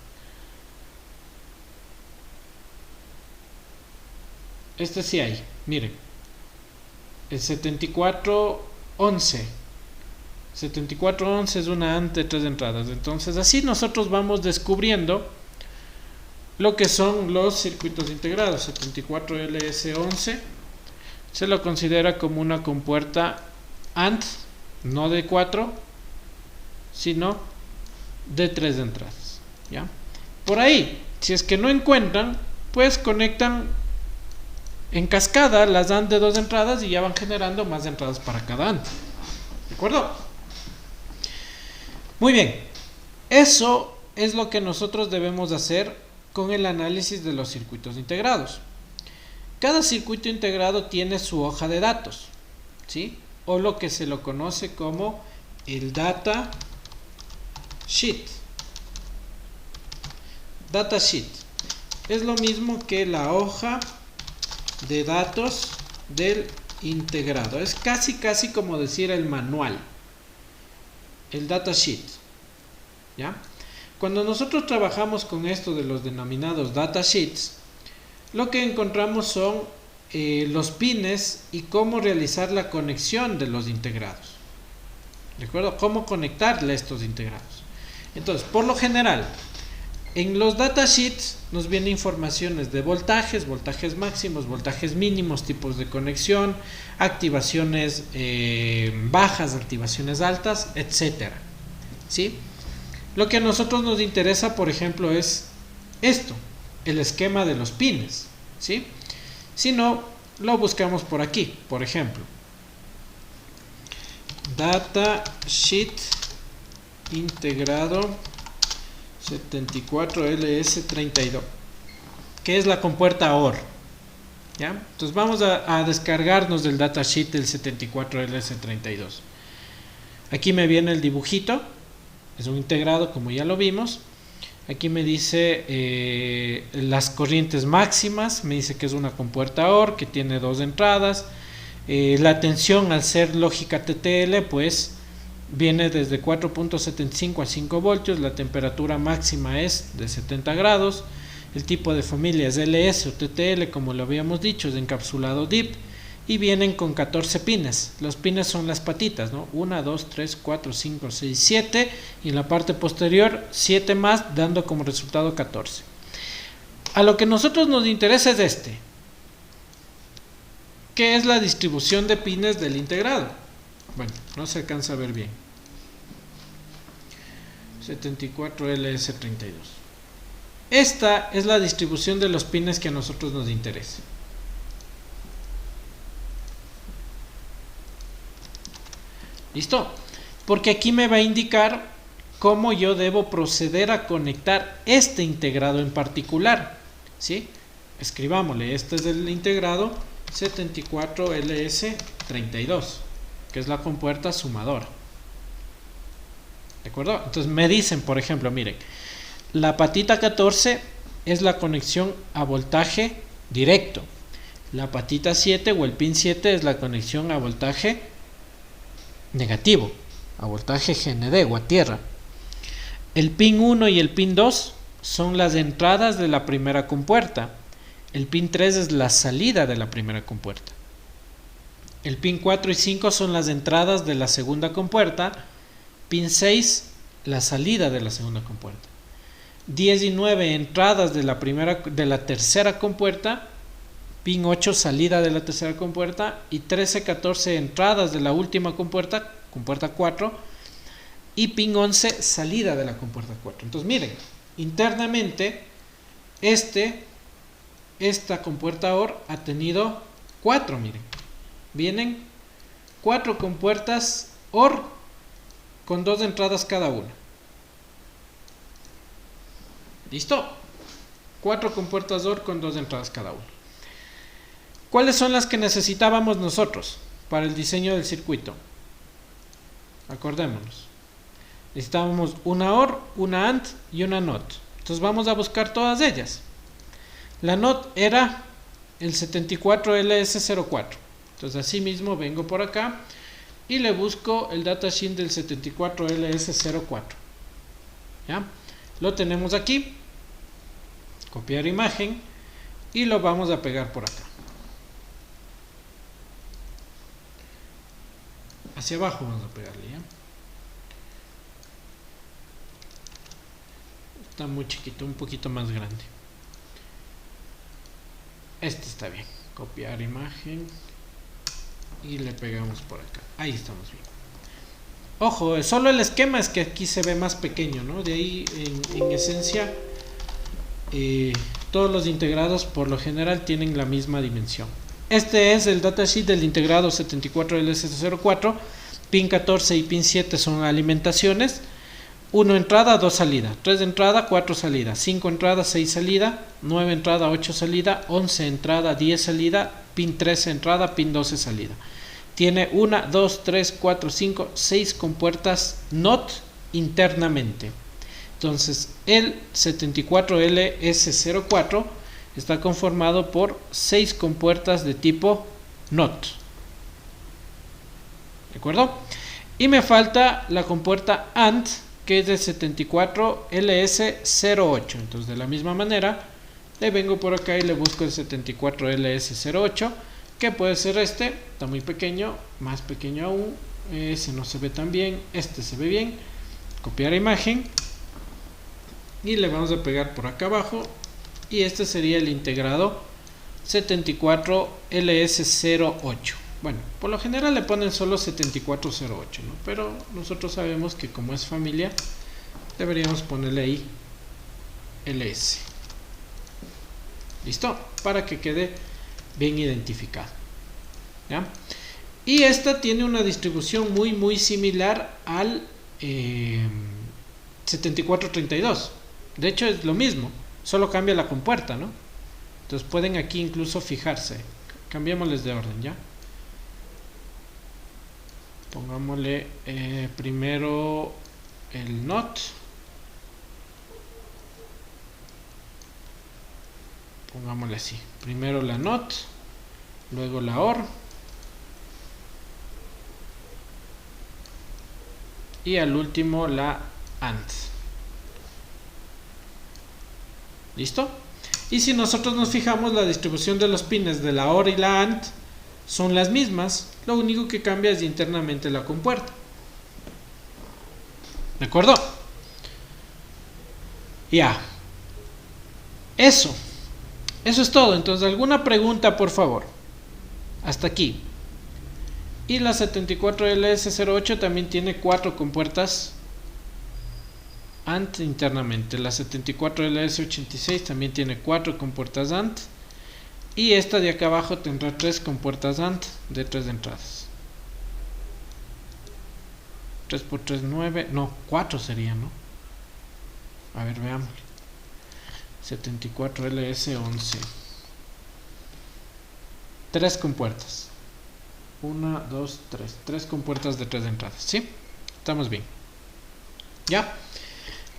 Este sí hay. Miren. El 7411. 7411 es una AND de 3 entradas. Entonces así nosotros vamos descubriendo lo que son los circuitos integrados. 74LS11 se lo considera como una compuerta AND, no de 4, sino de 3 entradas. ¿Ya? Por ahí, si es que no encuentran, pues conectan en cascada las AND de 2 entradas y ya van generando más entradas para cada AND. ¿De acuerdo? Muy bien. Eso es lo que nosotros debemos hacer con el análisis de los circuitos integrados. Cada circuito integrado tiene su hoja de datos, ¿sí? O lo que se lo conoce como el data sheet. Data sheet es lo mismo que la hoja de datos del integrado. Es casi como decir el manual. El data sheet. ¿Ya? Cuando nosotros trabajamos con esto de los denominados data sheets, lo que encontramos son los pines y cómo realizar la conexión de los integrados. ¿De acuerdo? Cómo conectarle a estos integrados. Entonces, por lo general, en los datasheets nos vienen informaciones de voltajes, voltajes máximos, voltajes mínimos, tipos de conexión, activaciones bajas, activaciones altas, etcétera. ¿Sí? Lo que a nosotros nos interesa, por ejemplo, es esto, el esquema de los pines, ¿sí? Si no, lo buscamos por aquí, por ejemplo. Datasheet integrado 74LS32, que es la compuerta OR. ¿Ya? Entonces vamos a descargarnos del datasheet del 74LS32. Aquí me viene el dibujito, es un integrado como ya lo vimos. Aquí me dice las corrientes máximas, me dice que es una compuerta OR, que tiene 2 entradas. La tensión, al ser lógica TTL, pues viene desde 4.75 a 5 voltios. La temperatura máxima es de 70 grados. El tipo de familia es LS o TTL, como lo habíamos dicho, es encapsulado DIP. Y vienen con 14 pines. Los pines son las patitas, ¿no? 1, 2, 3, 4, 5, 6, 7. Y en la parte posterior 7 más, dando como resultado 14. A lo que nosotros nos interesa es este, que es la distribución de pines del integrado. Bueno, no se alcanza a ver bien. 74LS32. Esta es la distribución de los pines que a nosotros nos interesa. ¿Listo? Porque aquí me va a indicar cómo yo debo proceder a conectar este integrado en particular. ¿Sí? Escribámosle, este es el integrado 74LS32, que es la compuerta sumadora. ¿De acuerdo? Entonces me dicen, por ejemplo, miren, la patita 14 es la conexión a voltaje directo. La patita 7 o el pin 7 es la conexión a voltaje negativo, a voltaje GND o a tierra. El pin 1 y el pin 2 son las entradas de la primera compuerta. El pin 3 es la salida de la primera compuerta. El pin 4 y 5 son las entradas de la segunda compuerta. Pin 6, la salida de la segunda compuerta. 10 y 9, entradas de la tercera compuerta. Pin 8, salida de la tercera compuerta. Y 13, 14, entradas de la última compuerta, compuerta 4. Y pin 11, salida de la compuerta 4. Entonces miren, internamente esta compuerta OR ha tenido 4, miren. Vienen 4 compuertas OR con 2 entradas cada una. ¿Listo? 4 compuertas OR con 2 entradas cada una. ¿Cuáles son las que necesitábamos nosotros para el diseño del circuito? Acordémonos. Necesitábamos una OR, una AND y una NOT. Entonces vamos a buscar todas ellas. La NOT era el 74LS04. Entonces así mismo vengo por acá y le busco el datasheet del 74LS04. ¿Ya? Lo tenemos aquí. Copiar imagen y lo vamos a pegar por acá. Hacia abajo vamos a pegarle, ¿ya? Está muy chiquito, un poquito más grande. Este está bien. Copiar imagen y le pegamos por acá. Ahí estamos bien. Ojo, solo el esquema es que aquí se ve más pequeño, ¿no? De ahí en esencia todos los integrados por lo general tienen la misma dimensión. Este es el datasheet del integrado 74LS04. Pin 14 y pin 7 son alimentaciones. 1 entrada, 2 salida, 3 entrada, 4 salida, 5 entrada, 6 salida, 9 entrada, 8 salida, 11 entrada, 10 salida, pin 13 entrada, pin 12 salida. Tiene 1, 2, 3, 4, 5, 6 compuertas NOT internamente. Entonces el 74LS04 está conformado por 6 compuertas de tipo NOT. ¿De acuerdo? Y me falta la compuerta AND, que es del 74LS08. Entonces de la misma manera le vengo por acá y le busco el 74LS08, que puede ser este, está muy pequeño, más pequeño aún, ese no se ve tan bien, este se ve bien. Copiar imagen y le vamos a pegar por acá abajo, y este sería el integrado 74LS08. Bueno, por lo general le ponen solo 7408, ¿no? Pero nosotros sabemos que como es familia, deberíamos ponerle ahí LS. ¿Listo? Para que quede bien identificado. ¿Ya? Y esta tiene una distribución muy similar al 7432. De hecho es lo mismo, solo cambia la compuerta, ¿no? Entonces pueden aquí incluso fijarse. Cambiémosles de orden, ¿ya? Pongámosle primero el NOT. Pongámosle así. Primero la NOT, luego la OR. Y al último la AND. ¿Listo? Y si nosotros nos fijamos, la distribución de los pines de la OR y la AND son las mismas. Lo único que cambia es internamente la compuerta. ¿De acuerdo? Ya. Eso es todo. Entonces, ¿alguna pregunta, por favor? Hasta aquí. Y la 74LS08 también tiene 4 compuertas AND internamente. La 74LS86 también tiene 4 compuertas AND. Y esta de acá abajo tendrá 3 compuertas AND de 3 entradas. 3 por 3, 9. No, 4 sería, ¿no? A ver, veamos. 74LS11. 3 compuertas. 1, 2, 3. 3 compuertas de 3 entradas. ¿Sí? Estamos bien. ¿Ya?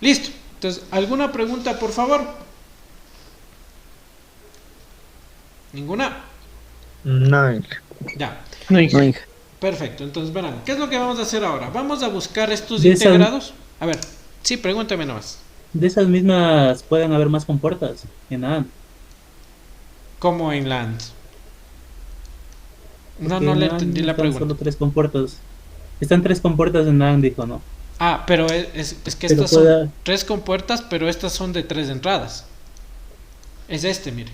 Listo. Entonces, ¿alguna pregunta, por favor? ¿Ninguna? No. Ya. No, hija. Perfecto. Entonces, verán, ¿qué es lo que vamos a hacer ahora? Vamos a buscar estos De esas- integrados. A ver, sí, pregúntame nomás. De esas mismas pueden haber más compuertas en AND. ¿Cómo en la AND? No, Porque no en le AND entendí la están pregunta. solo 3 compuertas. Están 3 compuertas en AND, dijo, ¿no? Ah, pero es que Pero estas son pueda- 3 compuertas, pero estas son de 3 entradas. Es este, mire.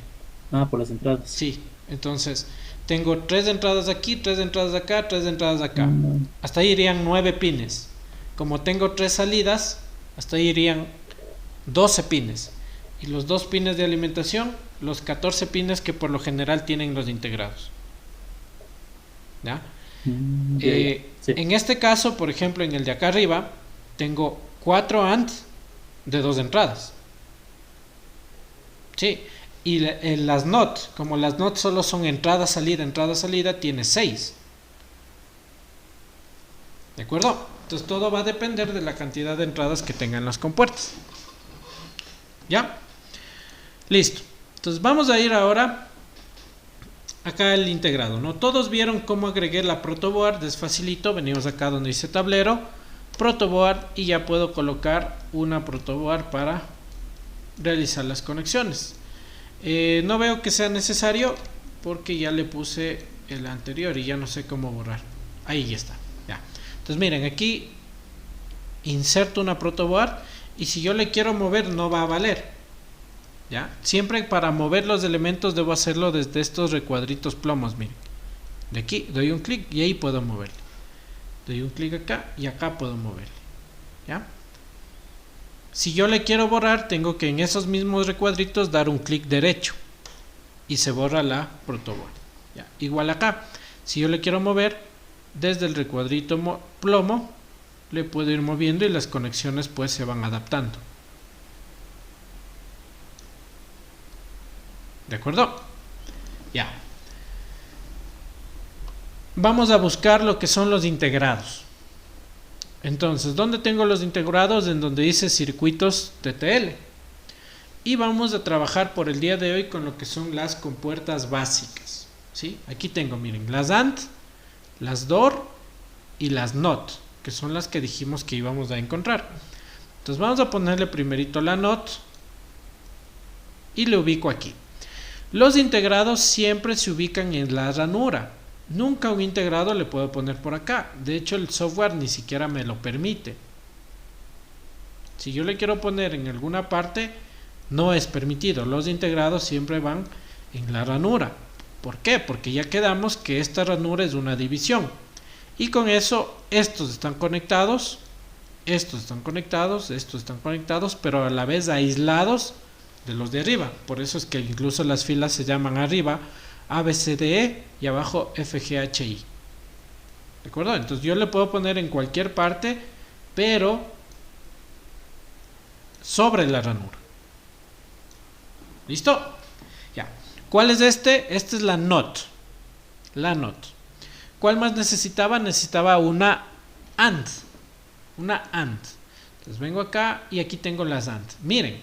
Ah, por las entradas. Sí, entonces tengo 3 entradas aquí, 3 entradas acá, 3 entradas acá. Mm, Hasta ahí irían 9 pines. Como tengo 3 salidas, hasta ahí irían 12 pines. Y los 2 pines de alimentación, los 14 pines que por lo general tienen los integrados. ¿Ya? ya. Sí. En este caso, por ejemplo, en el de acá arriba, tengo 4 AND de 2 entradas. Sí. Y las NOT, como las NOT solo son entrada, salida, tiene 6. ¿De acuerdo? Entonces todo va a depender de la cantidad de entradas que tengan las compuertas. ¿Ya? Listo. Entonces vamos a ir ahora acá al integrado, ¿no? Todos vieron cómo agregué la protoboard, es facilito. Venimos acá donde dice tablero, protoboard, y ya puedo colocar una protoboard para realizar las conexiones. No veo que sea necesario porque ya le puse el anterior y ya no sé cómo borrar. Ahí ya está. Ya. Entonces miren, aquí inserto una protoboard y si yo le quiero mover no va a valer. ¿Ya? Siempre para mover los elementos debo hacerlo desde estos recuadritos plomos. Miren. De aquí doy un clic y ahí puedo moverle. Doy un clic acá y acá puedo moverle. ¿Ya? Si yo le quiero borrar, tengo que en esos mismos recuadritos dar un clic derecho y se borra la protoboard. Ya. Igual acá, si yo le quiero mover, desde el recuadrito plomo le puedo ir moviendo y las conexiones pues se van adaptando. ¿De acuerdo? Ya. Vamos a buscar lo que son los integrados. Entonces, ¿dónde tengo los integrados? En donde dice circuitos TTL. Y vamos a trabajar por el día de hoy con lo que son las compuertas básicas. ¿Sí? Aquí tengo, miren, las AND, las DOR y las NOT, que son las que dijimos que íbamos a encontrar. Entonces vamos a ponerle primerito la NOT y le ubico aquí. Los integrados siempre se ubican en la ranura. Nunca un integrado le puedo poner por acá. De hecho, el software ni siquiera me lo permite. Si yo le quiero poner en alguna parte, no es permitido. Los integrados siempre van en la ranura. ¿Por qué? Porque ya quedamos que esta ranura es una división. Y con eso, estos están conectados, estos están conectados, estos están conectados, pero a la vez aislados de los de arriba. Por eso es que incluso las filas se llaman arriba ABCDE y abajo FGHI. ¿De acuerdo? Entonces yo le puedo poner en cualquier parte, pero sobre la ranura. ¿Listo? Ya. ¿Cuál es este? Este es la NOT. La NOT. ¿Cuál más necesitaba? Necesitaba una AND. Una AND. Entonces vengo acá y aquí tengo las AND. Miren,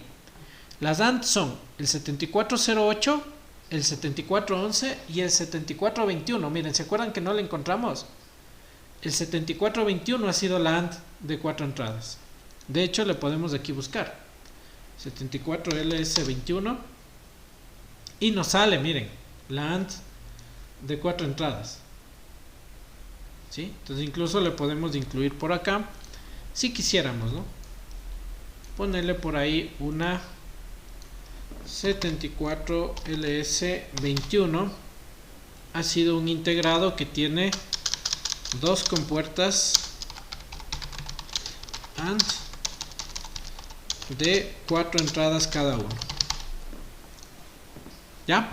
las AND son el 7408, el 7411 y el 7421. Miren, ¿se acuerdan que no la encontramos? El 7421 ha sido la AND de 4 entradas. De hecho, le podemos aquí buscar 74LS21 y nos sale, miren, la AND de 4 entradas. ¿Sí? Entonces incluso le podemos incluir por acá si quisiéramos, ¿no? Ponerle por ahí una 74LS21. Ha sido un integrado que tiene dos compuertas AND de 4 entradas cada uno. ¿Ya?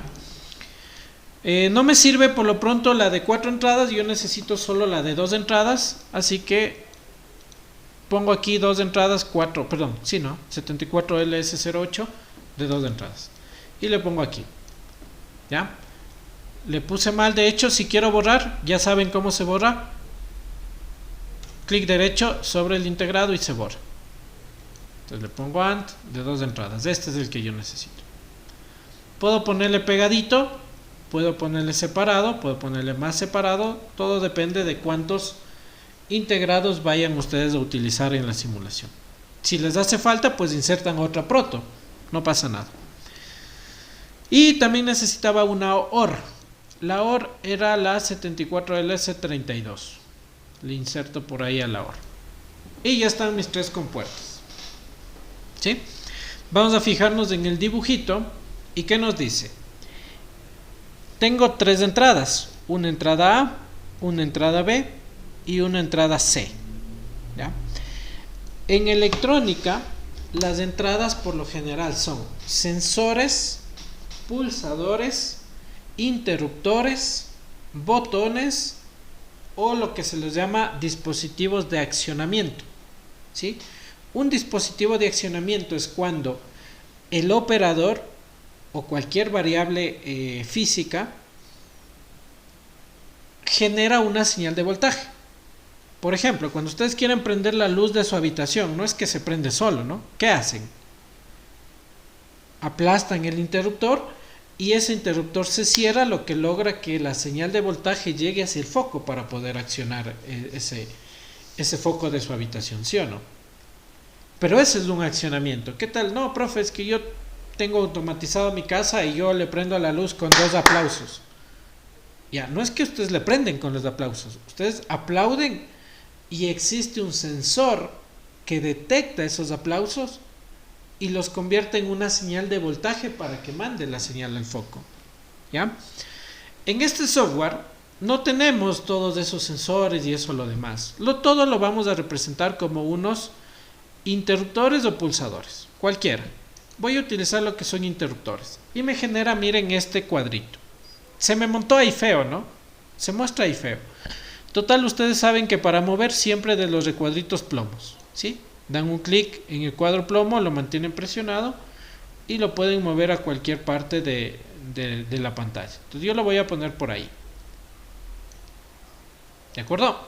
No me sirve por lo pronto la de 4 entradas, yo necesito solo la de 2 entradas, así que pongo aquí 2 entradas, 4, perdón, sí, no, 74LS08 de 2 entradas. Y le pongo aquí. ¿Ya? Le puse mal, de hecho, si quiero borrar, ya saben cómo se borra. Clic derecho sobre el integrado y se borra. Entonces le pongo AND de 2 entradas. Este es el que yo necesito. Puedo ponerle pegadito, puedo ponerle separado, puedo ponerle más separado. Todo depende de cuántos integrados vayan ustedes a utilizar en la simulación. Si les hace falta, pues insertan otra proto. No pasa nada. Y también necesitaba una OR. La OR era la 74LS32. Le inserto por ahí a la OR. Y ya están mis 3 compuertas. ¿Sí? Vamos a fijarnos en el dibujito. ¿Y qué nos dice? Tengo 3 entradas. Una entrada A, una entrada B y una entrada C. ¿Ya? En electrónica, las entradas por lo general son sensores, pulsadores, interruptores, botones o lo que se les llama dispositivos de accionamiento. ¿Sí? Un dispositivo de accionamiento es cuando el operador o cualquier variable física genera una señal de voltaje. Por ejemplo, cuando ustedes quieren prender la luz de su habitación, no es que se prende solo, ¿no? ¿Qué hacen? Aplastan el interruptor y ese interruptor se cierra, lo que logra que la señal de voltaje llegue hacia el foco para poder accionar ese foco de su habitación, ¿sí o no? Pero ese es un accionamiento. ¿Qué tal? No, profe, es que yo tengo automatizado mi casa y yo le prendo la luz con 2 aplausos. Ya, no es que ustedes le prenden con los aplausos, ustedes aplauden y existe un sensor que detecta esos aplausos y los convierte en una señal de voltaje para que mande la señal al foco. ¿Ya? En este software no tenemos todos esos sensores y eso lo demás. Todo lo vamos a representar como unos interruptores o pulsadores, cualquiera. Voy a utilizar lo que son interruptores y me genera, miren, este cuadrito. Se me montó ahí feo, ¿no? Se muestra ahí feo. Total, ustedes saben que para mover siempre de los recuadritos plomos, ¿sí? Dan un clic en el cuadro plomo, lo mantienen presionado y lo pueden mover a cualquier parte de la pantalla. Entonces yo lo voy a poner por ahí. ¿De acuerdo?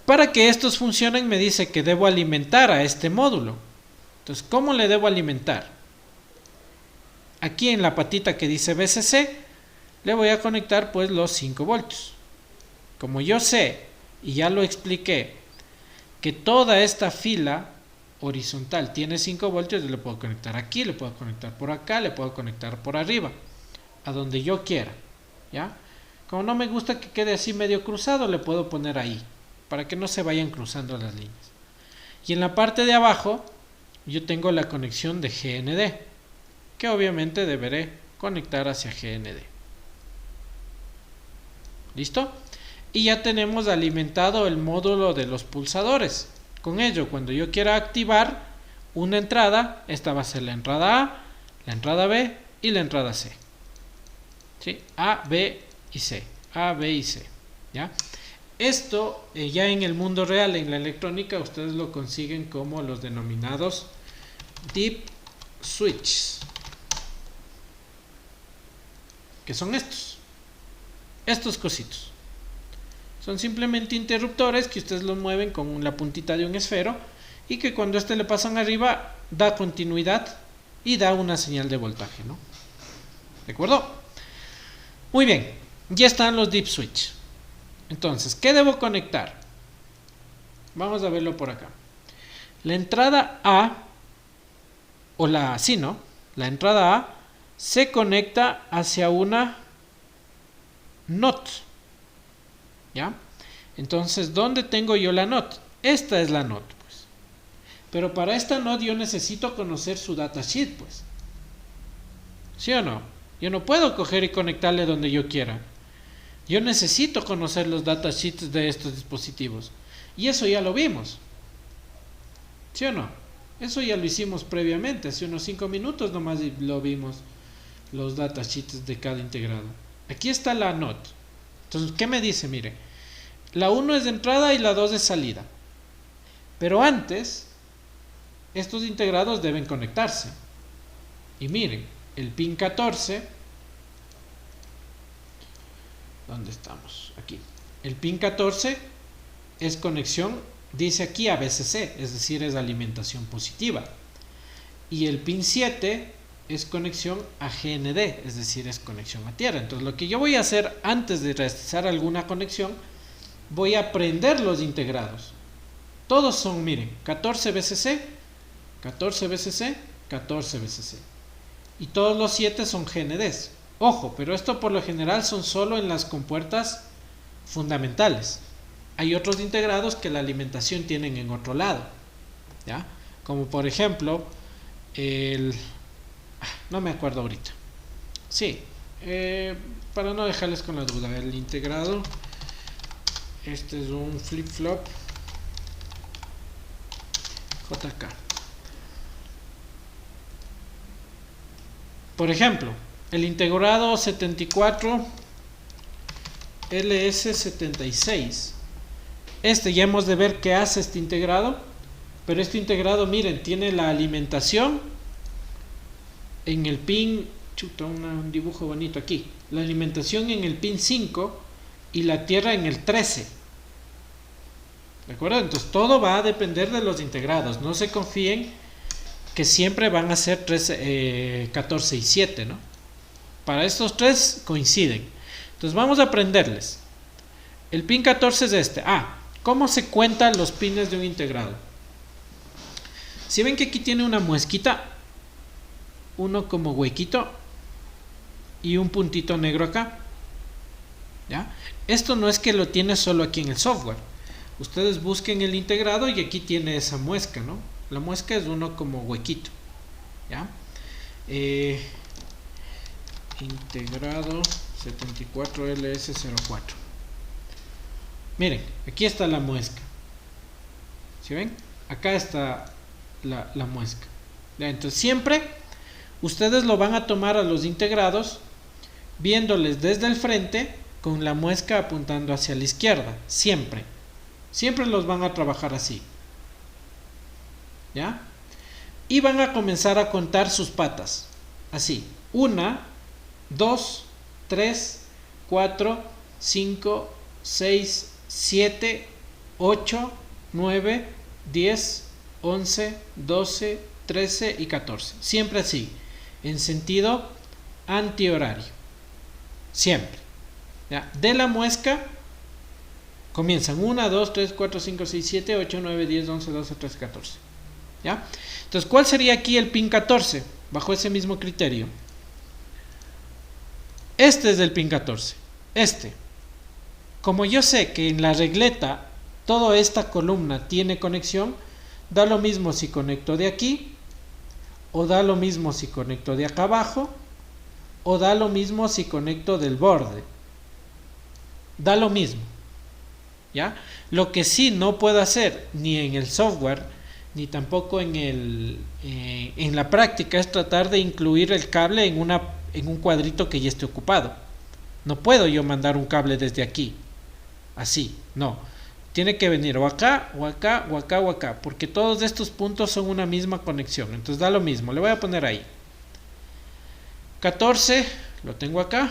Para que estos funcionen me dice que debo alimentar a este módulo. Entonces, ¿cómo le debo alimentar? Aquí en la patita que dice VCC le voy a conectar pues los 5 voltios. Como yo sé y ya lo expliqué que toda esta fila horizontal tiene 5 voltios, yo le puedo conectar aquí, le puedo conectar por acá, le puedo conectar por arriba, a donde yo quiera. ¿Ya? Como no me gusta que quede así medio cruzado, le puedo poner ahí, para que no se vayan cruzando las líneas. Y en la parte de abajo yo tengo la conexión de GND, que obviamente deberé conectar hacia GND. ¿Listo? Y ya tenemos alimentado el módulo de los pulsadores. Con ello, cuando yo quiera activar una entrada, esta va a ser la entrada A, la entrada B y la entrada C. ¿Sí? A, B y C. A, B y C. ¿Ya? Esto ya en el mundo real, en la electrónica, ustedes lo consiguen como los denominados deep switches, que son estos cositos. Son simplemente interruptores que ustedes los mueven con la puntita de un esfero y que cuando este le pasan arriba da continuidad y da una señal de voltaje, ¿no? ¿De acuerdo? Muy bien, ya están los deep switch. Entonces, ¿qué debo conectar? Vamos a verlo por acá. La entrada A, o la, sí, ¿no? La entrada A se conecta hacia una NOT. ¿Ya? Entonces, ¿dónde tengo yo la NOT? Esta es la NOT, pues. Pero para esta NOT yo necesito conocer su datasheet, pues. ¿Sí o no? Yo no puedo coger y conectarle donde yo quiera. Yo necesito conocer los datasheets de estos dispositivos. Y eso ya lo vimos. ¿Sí o no? Eso ya lo hicimos previamente. Hace unos 5 minutos nomás lo vimos. Los datasheets de cada integrado. Aquí está la NOT. Entonces, ¿qué me dice? Mire, la 1 es de entrada y la 2 es salida. Pero antes, estos integrados deben conectarse. Y miren, el pin 14, ¿dónde estamos? Aquí. El pin 14 es conexión, dice aquí a VCC, es decir, es alimentación positiva. Y el pin 7 es conexión a GND, es decir, es conexión a tierra. Entonces, lo que yo voy a hacer antes de realizar alguna conexión, voy a prender los integrados. Todos son, miren, 14 VCC, 14 VCC, 14 VCC. Y todos los 7 son GNDs. Ojo, pero esto por lo general son solo en las compuertas fundamentales. Hay otros integrados que la alimentación tienen en otro lado, ¿ya? Como por ejemplo no me acuerdo ahorita. Sí, para no dejarles con la duda, el integrado, este es un flip-flop JK. Por ejemplo, el integrado 74 LS76. Este ya hemos de ver qué hace este integrado. Pero este integrado, miren, tiene la alimentación en el pin, chuta, un dibujo bonito aquí. La alimentación en el pin 5 y la tierra en el 13. ¿De acuerdo? Entonces todo va a depender de los integrados. No se confíen que siempre van a ser 14 y 7, ¿no? Para estos tres coinciden. Entonces vamos a aprenderles. El pin 14 es este. ¿Cómo se cuentan los pines de un integrado? Si ven que aquí tiene una muesquita, uno como huequito y un puntito negro acá, ¿ya? Esto no es que lo tiene solo aquí en el software. Ustedes busquen el integrado y aquí tiene esa muesca, ¿no? La muesca es uno como huequito, ¿ya? Integrado 74LS04. Miren, aquí está la muesca. ¿Sí ven? Acá está la muesca. ¿Ya? Entonces siempre ustedes lo van a tomar a los integrados viéndoles desde el frente con la muesca apuntando hacia la izquierda. Siempre. Siempre los van a trabajar así. ¿Ya? Y van a comenzar a contar sus patas. Así. 1, 2, 3, 4, 5, 6, 7, 8, 9, 10, 11, 12, 13 y 14. Siempre así. En sentido antihorario. Siempre. ¿Ya? De la muesca comienzan 1, 2, 3, 4, 5, 6, 7, 8, 9, 10, 11, 12, 13, 14. ¿Ya? Entonces, ¿cuál sería aquí el pin 14? Bajo ese mismo criterio. Este es el pin 14. Este. Como yo sé que en la regleta toda esta columna tiene conexión, da lo mismo si conecto de aquí, o da lo mismo si conecto de acá abajo, o da lo mismo si conecto del borde. Da lo mismo. ¿Ya? Lo que sí no puedo hacer ni en el software ni tampoco en la práctica es tratar de incluir el cable en un cuadrito que ya esté ocupado. No puedo yo mandar un cable desde aquí así, no, tiene que venir o acá o acá o acá o acá, porque todos estos puntos son una misma conexión. Entonces da lo mismo, le voy a poner ahí 14, lo tengo acá,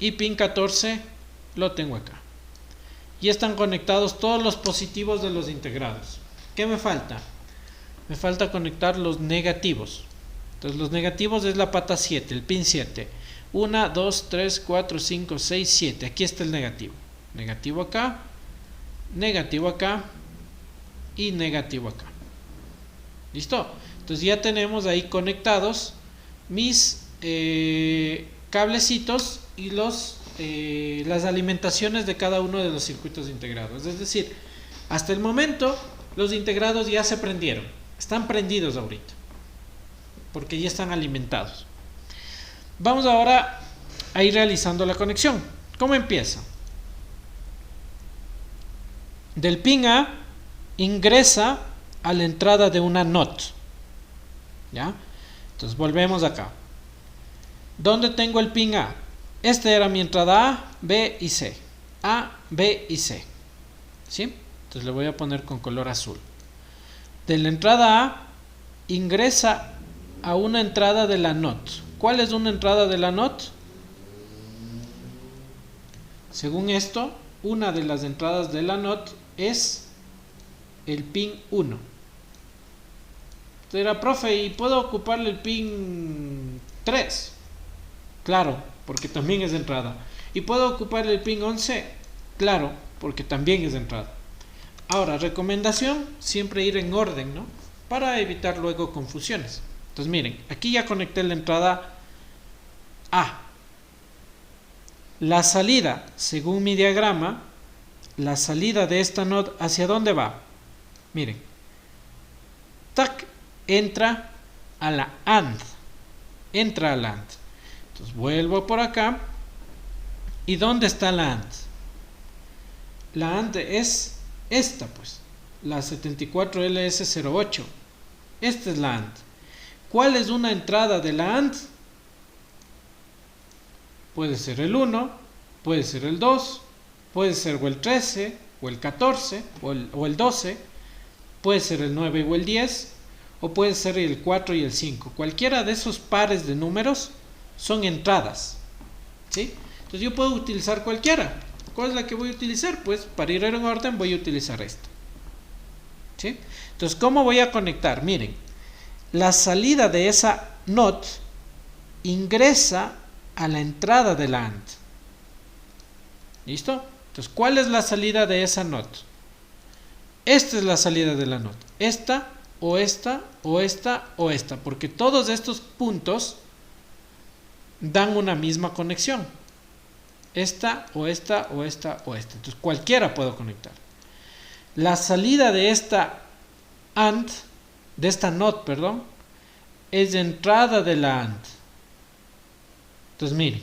y pin 14 lo tengo acá. y están conectados todos los positivos de los integrados. ¿Qué me falta? Me falta conectar los negativos. Entonces los negativos es la pata 7, el pin 7. 1, 2, 3, 4, 5, 6, 7. Aquí está el negativo. Negativo acá y negativo acá. ¿Listo? Entonces ya tenemos ahí conectados mis cablecitos y las alimentaciones de cada uno de los circuitos integrados. Es decir, hasta el momento los integrados ya se prendieron. Están prendidos ahorita, porque ya están alimentados. Vamos ahora a ir realizando la conexión. ¿Cómo empieza? Del pin A ingresa a la entrada de una NOT. ¿Ya? Entonces volvemos acá. ¿Dónde tengo el pin A? Esta era mi entrada A, B y C. A, B y C. ¿Sí? Entonces le voy a poner con color azul. De la entrada A ingresa a una entrada de la NOT. ¿Cuál es una entrada de la NOT? Según esto, una de las entradas de la NOT es el pin 1. Era, profe, ¿y puedo ocuparle el pin 3? Claro, porque también es de entrada. ¿Y puedo ocuparle el pin 11? Claro, porque también es de entrada. Ahora, recomendación, siempre ir en orden, ¿no? Para evitar luego confusiones. Entonces miren, aquí ya conecté la entrada A. La salida, según mi diagrama, la salida de esta NOT, ¿hacia dónde va? Miren. Tac, entra a la AND. Entra a la AND. Entonces vuelvo por acá. ¿Y dónde está la AND? La AND es esta, pues. La 74LS08. Esta es la AND. ¿Cuál es una entrada de la AND? Puede ser el 1, puede ser el 2, puede ser o el 13, o el 14, o el 12, puede ser el 9 o el 10, o puede ser el 4 y el 5. Cualquiera de esos pares de números son entradas. ¿Sí? Entonces yo puedo utilizar cualquiera. ¿Cuál es la que voy a utilizar? Pues para ir en orden voy a utilizar esta. ¿Sí? Entonces, ¿cómo voy a conectar? Miren, la salida de esa NOT ingresa a la entrada de la AND. ¿Listo? Entonces, ¿cuál es la salida de esa NOT? Esta es la salida de la NOT. Esta, o esta, o esta, o esta. Porque todos estos puntos dan una misma conexión. Esta, o esta, o esta, o esta. Entonces, cualquiera puedo conectar. La salida de esta AND, de esta NOT, perdón, es de entrada de la AND. Entonces, miren,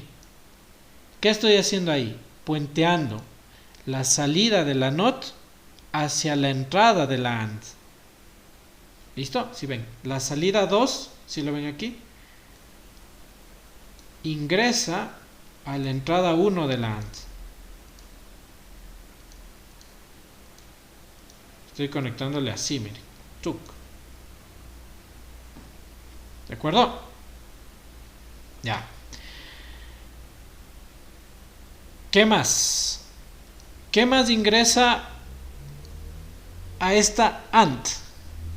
¿qué estoy haciendo ahí? Puenteando la salida de la NOT hacia la entrada de la AND. ¿Listo? Si ven, la salida 2, si lo ven aquí, ingresa a la entrada 1 de la AND. Estoy conectándole así, miren. Tuc. ¿De acuerdo? Ya. ¿Qué más? ¿Qué más ingresa a esta AND?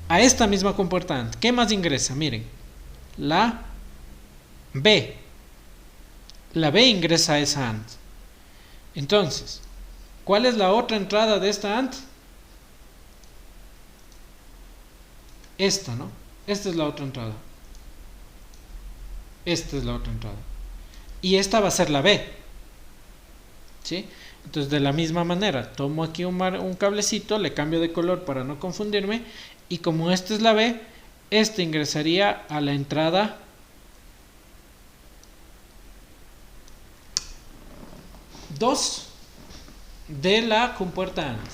A esta misma compuerta AND. ¿Qué más ingresa? Miren. La B. La B ingresa a esa AND. Entonces, ¿cuál es la otra entrada de esta AND? Esta, ¿no? Esta es la otra entrada. Esta es la otra entrada. Y esta va a ser la B. ¿Sí? Entonces, de la misma manera, tomo aquí un cablecito, le cambio de color para no confundirme. Y como esta es la B, este ingresaría a la entrada 2 de la compuerta AND.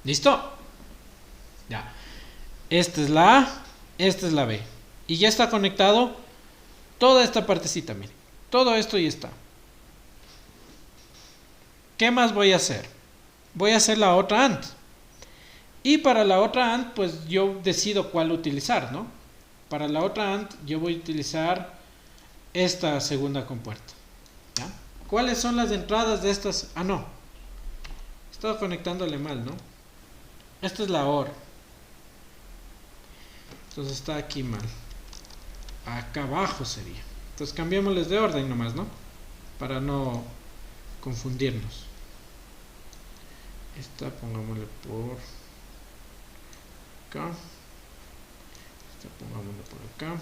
¿Listo? Ya. Esta es la A, esta es la B. Y ya está conectado toda esta partecita, miren. Todo esto ya está. ¿Qué más voy a hacer? Voy a hacer la otra AND. Y para la otra AND, pues yo decido cuál utilizar, ¿no? Para la otra AND, yo voy a utilizar esta segunda compuerta. ¿Ya? ¿Cuáles son las entradas de estas? Ah, no. Estaba conectándole mal, ¿no? Esta es la OR. Entonces está aquí mal. Acá abajo sería. Entonces cambiémosles de orden nomás, ¿no? Para no confundirnos. Esta pongámosle por acá. Esta pongámosle por acá.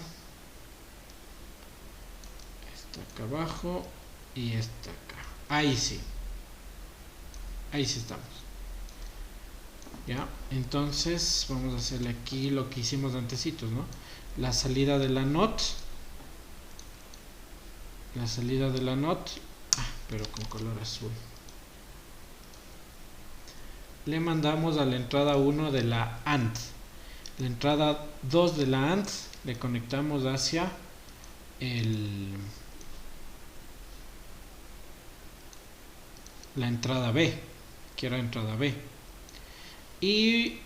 Esta acá abajo. Y esta acá. Ahí sí. Ahí sí estamos. Ya. Entonces vamos a hacerle aquí lo que hicimos antecitos, ¿no? La salida de la NOT. La salida de la NOT. Pero con color azul. Le mandamos a la entrada 1 de la AND. La entrada 2 de la AND le conectamos hacia la entrada B. Quiero entrada B. Y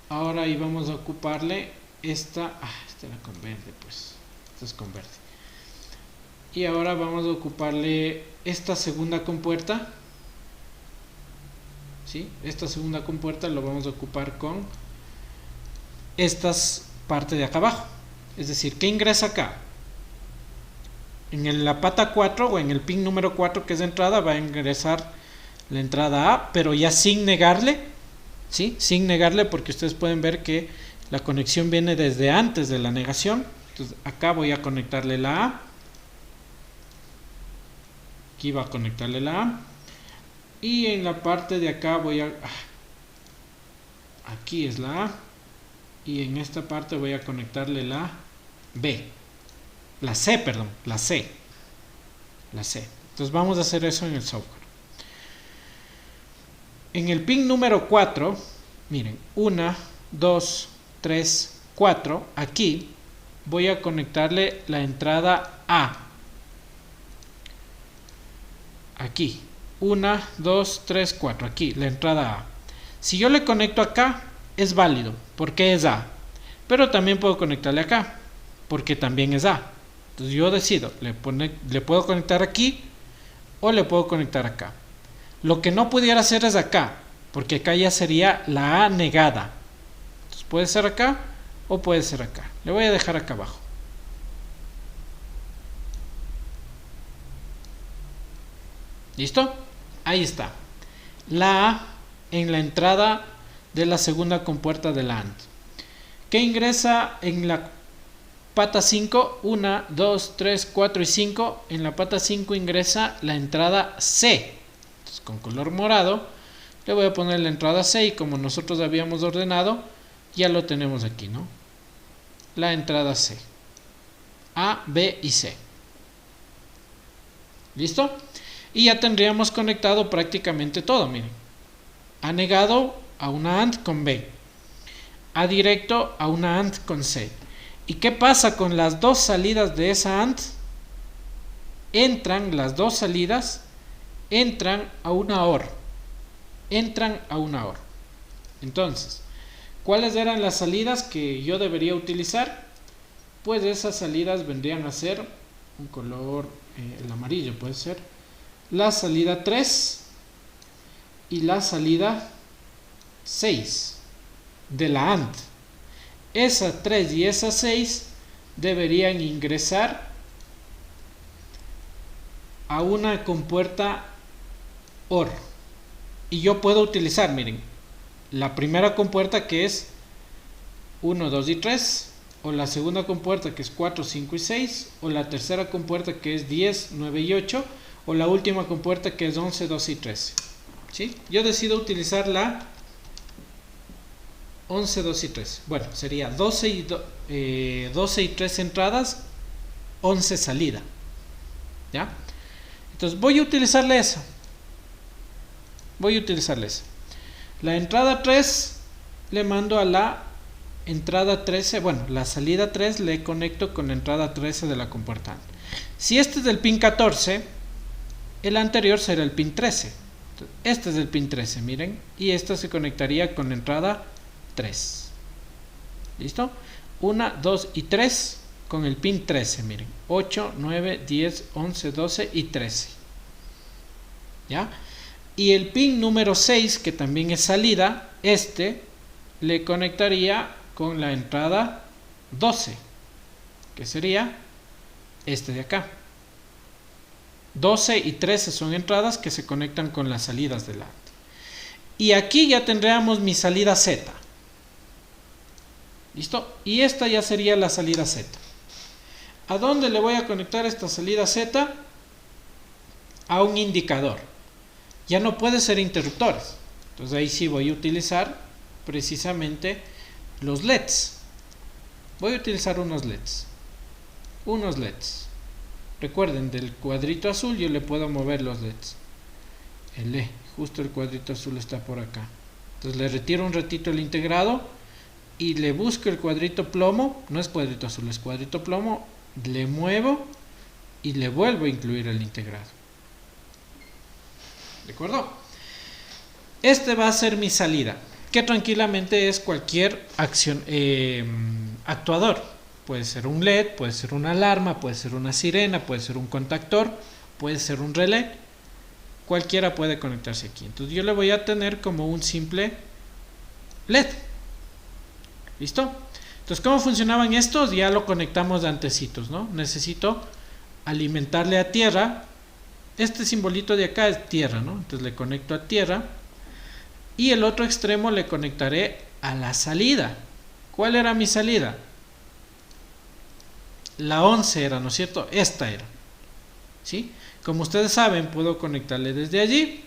ahora ahí vamos a ocuparle esta. Esta era con verde, pues. Esta es con verde. Y ahora vamos a ocuparle esta segunda compuerta. ¿Sí? Esta segunda compuerta lo vamos a ocupar con estas partes de acá abajo. Es decir, ¿qué ingresa acá? En la pata 4 o en el pin número 4 que es de entrada va a ingresar la entrada A, pero ya sin negarle, ¿sí? Sin negarle, porque ustedes pueden ver que la conexión viene desde antes de la negación. Entonces acá voy a conectarle la A. Aquí va a conectarle la A. Y en la parte de acá voy a... Aquí es la A. Y en esta parte voy a conectarle la B. La C, perdón. La C. La C. Entonces vamos a hacer eso en el software. En el pin número 4, miren, 1, 2, 3, 4. Aquí voy a conectarle la entrada A. Aquí. 1, 2, 3, 4. Aquí, la entrada A. Si yo le conecto acá, es válido, porque es A. Pero también puedo conectarle acá, porque también es A. Entonces yo decido, le puedo conectar aquí o le puedo conectar acá. Lo que no pudiera hacer es acá, porque acá ya sería la A negada. Entonces puede ser acá o puede ser acá. Le voy a dejar acá abajo. ¿Listo? Ahí está. La A en la entrada de la segunda compuerta de la AND. ¿Qué ingresa en la pata 5? 1, 2, 3, 4 y 5. En la pata 5 ingresa la entrada C. Entonces, con color morado le voy a poner la entrada C y como nosotros habíamos ordenado, ya lo tenemos aquí, ¿no? La entrada C. A, B y C. ¿Listo? Y ya tendríamos conectado prácticamente todo, miren. A negado a una AND con B. A directo a una AND con C. ¿Y qué pasa con las dos salidas de esa AND? Las dos salidas entran a una OR. Entran a una OR. Entonces, ¿cuáles eran las salidas que yo debería utilizar? Pues esas salidas vendrían a ser un color, el amarillo puede ser, la salida 3 y la salida 6 de la AND. Esa 3 y esa 6 deberían ingresar a una compuerta OR. Y yo puedo utilizar, miren, la primera compuerta que es 1, 2 y 3, o la segunda compuerta que es 4, 5 y 6, o la tercera compuerta que es 10, 9 y 8, o la última compuerta que es 11, 12 y 13. ¿Sí? Yo decido utilizar la 11, 12 y 13. Bueno, sería 12 y 13 entradas, 11 salida. ¿Ya? Entonces voy a utilizarle esa. La entrada 3 le mando a la entrada 13. Bueno, la salida 3 le conecto con la entrada 13 de la compuerta. Si este es del pin 14, el anterior será el pin 13. Este es el pin 13, miren. Y esta se conectaría con la entrada 3. ¿Listo? 1, 2 y 3 con el pin 13, miren. 8, 9, 10, 11, 12 y 13. ¿ya? Y el pin número 6, que también es salida, le conectaría con la entrada 12, que sería este de acá. 12 y 13 son entradas que se conectan con las salidas delante. Y aquí ya tendríamos mi salida Z. ¿Listo? Y esta ya sería la salida Z. ¿A dónde le voy a conectar esta salida Z? A un indicador. Ya no puede ser interruptores. Entonces ahí sí voy a utilizar precisamente los LEDs. Voy a utilizar unos LEDs. Unos LEDs. Recuerden, del cuadrito azul yo le puedo mover los LEDs. Justo el cuadrito azul está por acá. Entonces le retiro un ratito el integrado y le busco el cuadrito plomo. No es cuadrito azul, es cuadrito plomo. Le muevo y le vuelvo a incluir el integrado. ¿De acuerdo? Este va a ser mi salida, que tranquilamente es cualquier acción actuador. Puede ser un LED, puede ser una alarma, puede ser una sirena, puede ser un contactor, puede ser un relé. Cualquiera puede conectarse aquí. Entonces yo le voy a tener como un simple LED. ¿Listo? Entonces, ¿cómo funcionaban estos? Ya lo conectamos de antecitos, ¿no? Necesito alimentarle a tierra. Este simbolito de acá es tierra, ¿no? Entonces le conecto a tierra. Y el otro extremo le conectaré a la salida. ¿Cuál era mi salida? La 11 era, ¿no es cierto? Esta era. ¿Sí? Como ustedes saben, puedo conectarle desde allí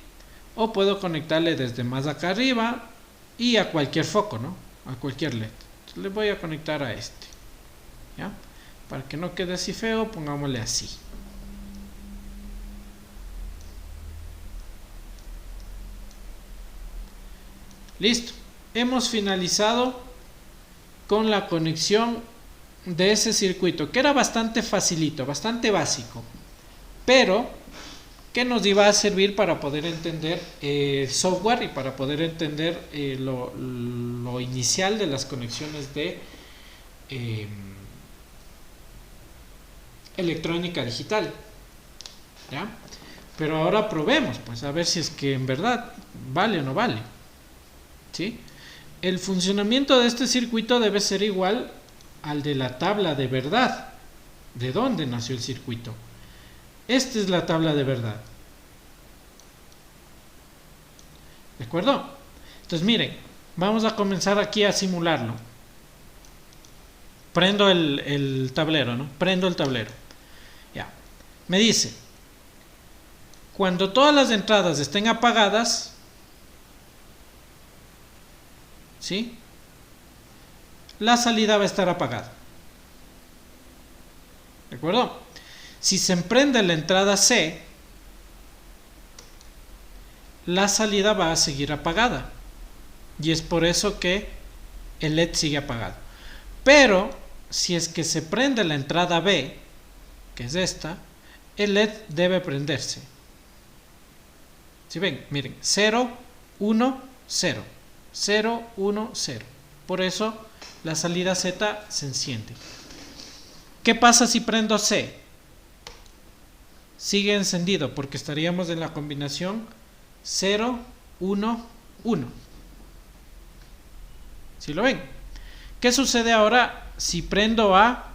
o puedo conectarle desde más acá arriba y a cualquier foco, ¿no? A cualquier LED. Entonces le voy a conectar a este. ¿Ya? Para que no quede así feo, pongámosle así. Listo. Hemos finalizado con la conexión de ese circuito, que era bastante facilito, bastante básico, pero que nos iba a servir para poder entender software y para poder entender lo inicial de las conexiones de electrónica digital. ¿Ya? Pero ahora probemos, pues a ver si es que en verdad vale o no vale. ¿Sí? El funcionamiento de este circuito debe ser igual al de la tabla de verdad. ¿De dónde nació el circuito? Esta es la tabla de verdad. ¿De acuerdo? Entonces miren, vamos a comenzar aquí a simularlo. Prendo el tablero, ¿no? Prendo el tablero. Ya. Me dice, cuando todas las entradas estén apagadas, ¿sí? La salida va a estar apagada. ¿De acuerdo? Si se emprende la entrada C, la salida va a seguir apagada. Y es por eso que el LED sigue apagado. Pero, si es que se prende la entrada B, que es esta, el LED debe prenderse. ¿Sí ven? Miren, 0, 1, 0. 0, 1, 0. Por eso la salida Z se enciende. ¿Qué pasa si prendo C? Sigue encendido porque estaríamos en la combinación 0, 1, 1. ¿Sí lo ven? ¿Qué sucede ahora si prendo A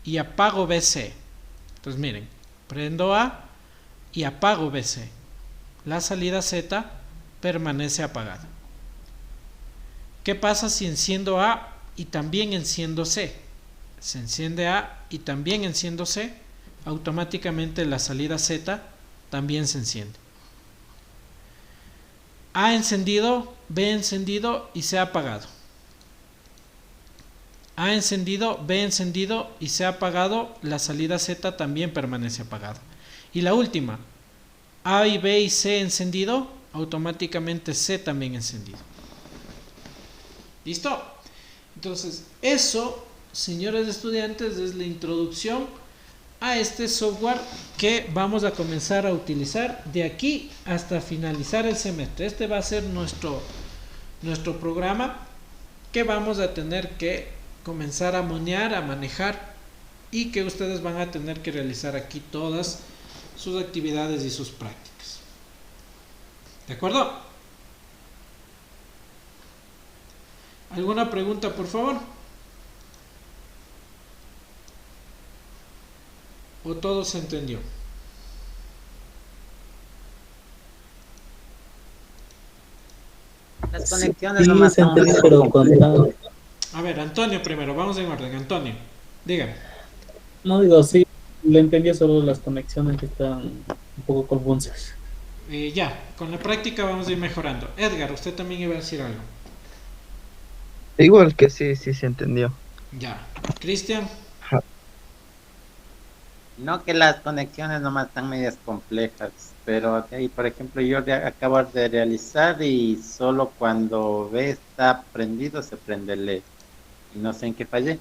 y apago BC? Entonces miren, prendo A y apago BC. La salida Z permanece apagada. ¿Qué pasa si enciendo A y también enciendo C? Se enciende A y también enciendo C, automáticamente la salida Z también se enciende. A encendido, B encendido y C apagado. A encendido, B encendido y C apagado, la salida Z también permanece apagada. Y la última, A y B y C encendido, automáticamente C también encendido. ¿Listo? Entonces, eso, señores estudiantes, es la introducción a este software que vamos a comenzar a utilizar de aquí hasta finalizar el semestre. Este va a ser nuestro programa que vamos a tener que comenzar a monear, a manejar y que ustedes van a tener que realizar aquí todas sus actividades y sus prácticas. ¿De acuerdo? ¿Alguna pregunta, por favor? ¿O todo se entendió? Las Sí, conexiones nomás se son entendió, muy pero complejas. A ver, Antonio primero, vamos en orden. Antonio, dígame. no digo, sí, le entendí, solo las conexiones que están un poco confusas. Ya, con la práctica vamos a ir mejorando. Edgar, usted también iba a decir algo. Igual que sí, sí se entendió. Ya. Cristian. Ajá. No que las conexiones nomás están medias complejas, pero de ahí, por ejemplo, acabo de realizar y solo cuando ve está prendido se prende el LED. Y no sé en qué fallé.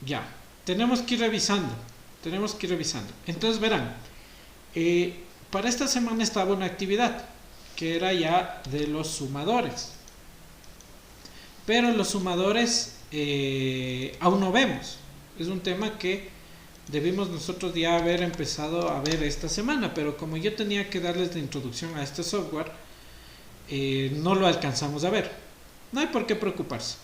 Ya. Tenemos que ir revisando. Tenemos que ir revisando. Entonces verán. Para esta semana estaba una actividad que era ya de los sumadores. Pero los sumadores aún no vemos. Es un tema que debimos nosotros ya haber empezado a ver esta semana, pero como yo tenía que darles la introducción a este software, no lo alcanzamos a ver. No hay por qué preocuparse.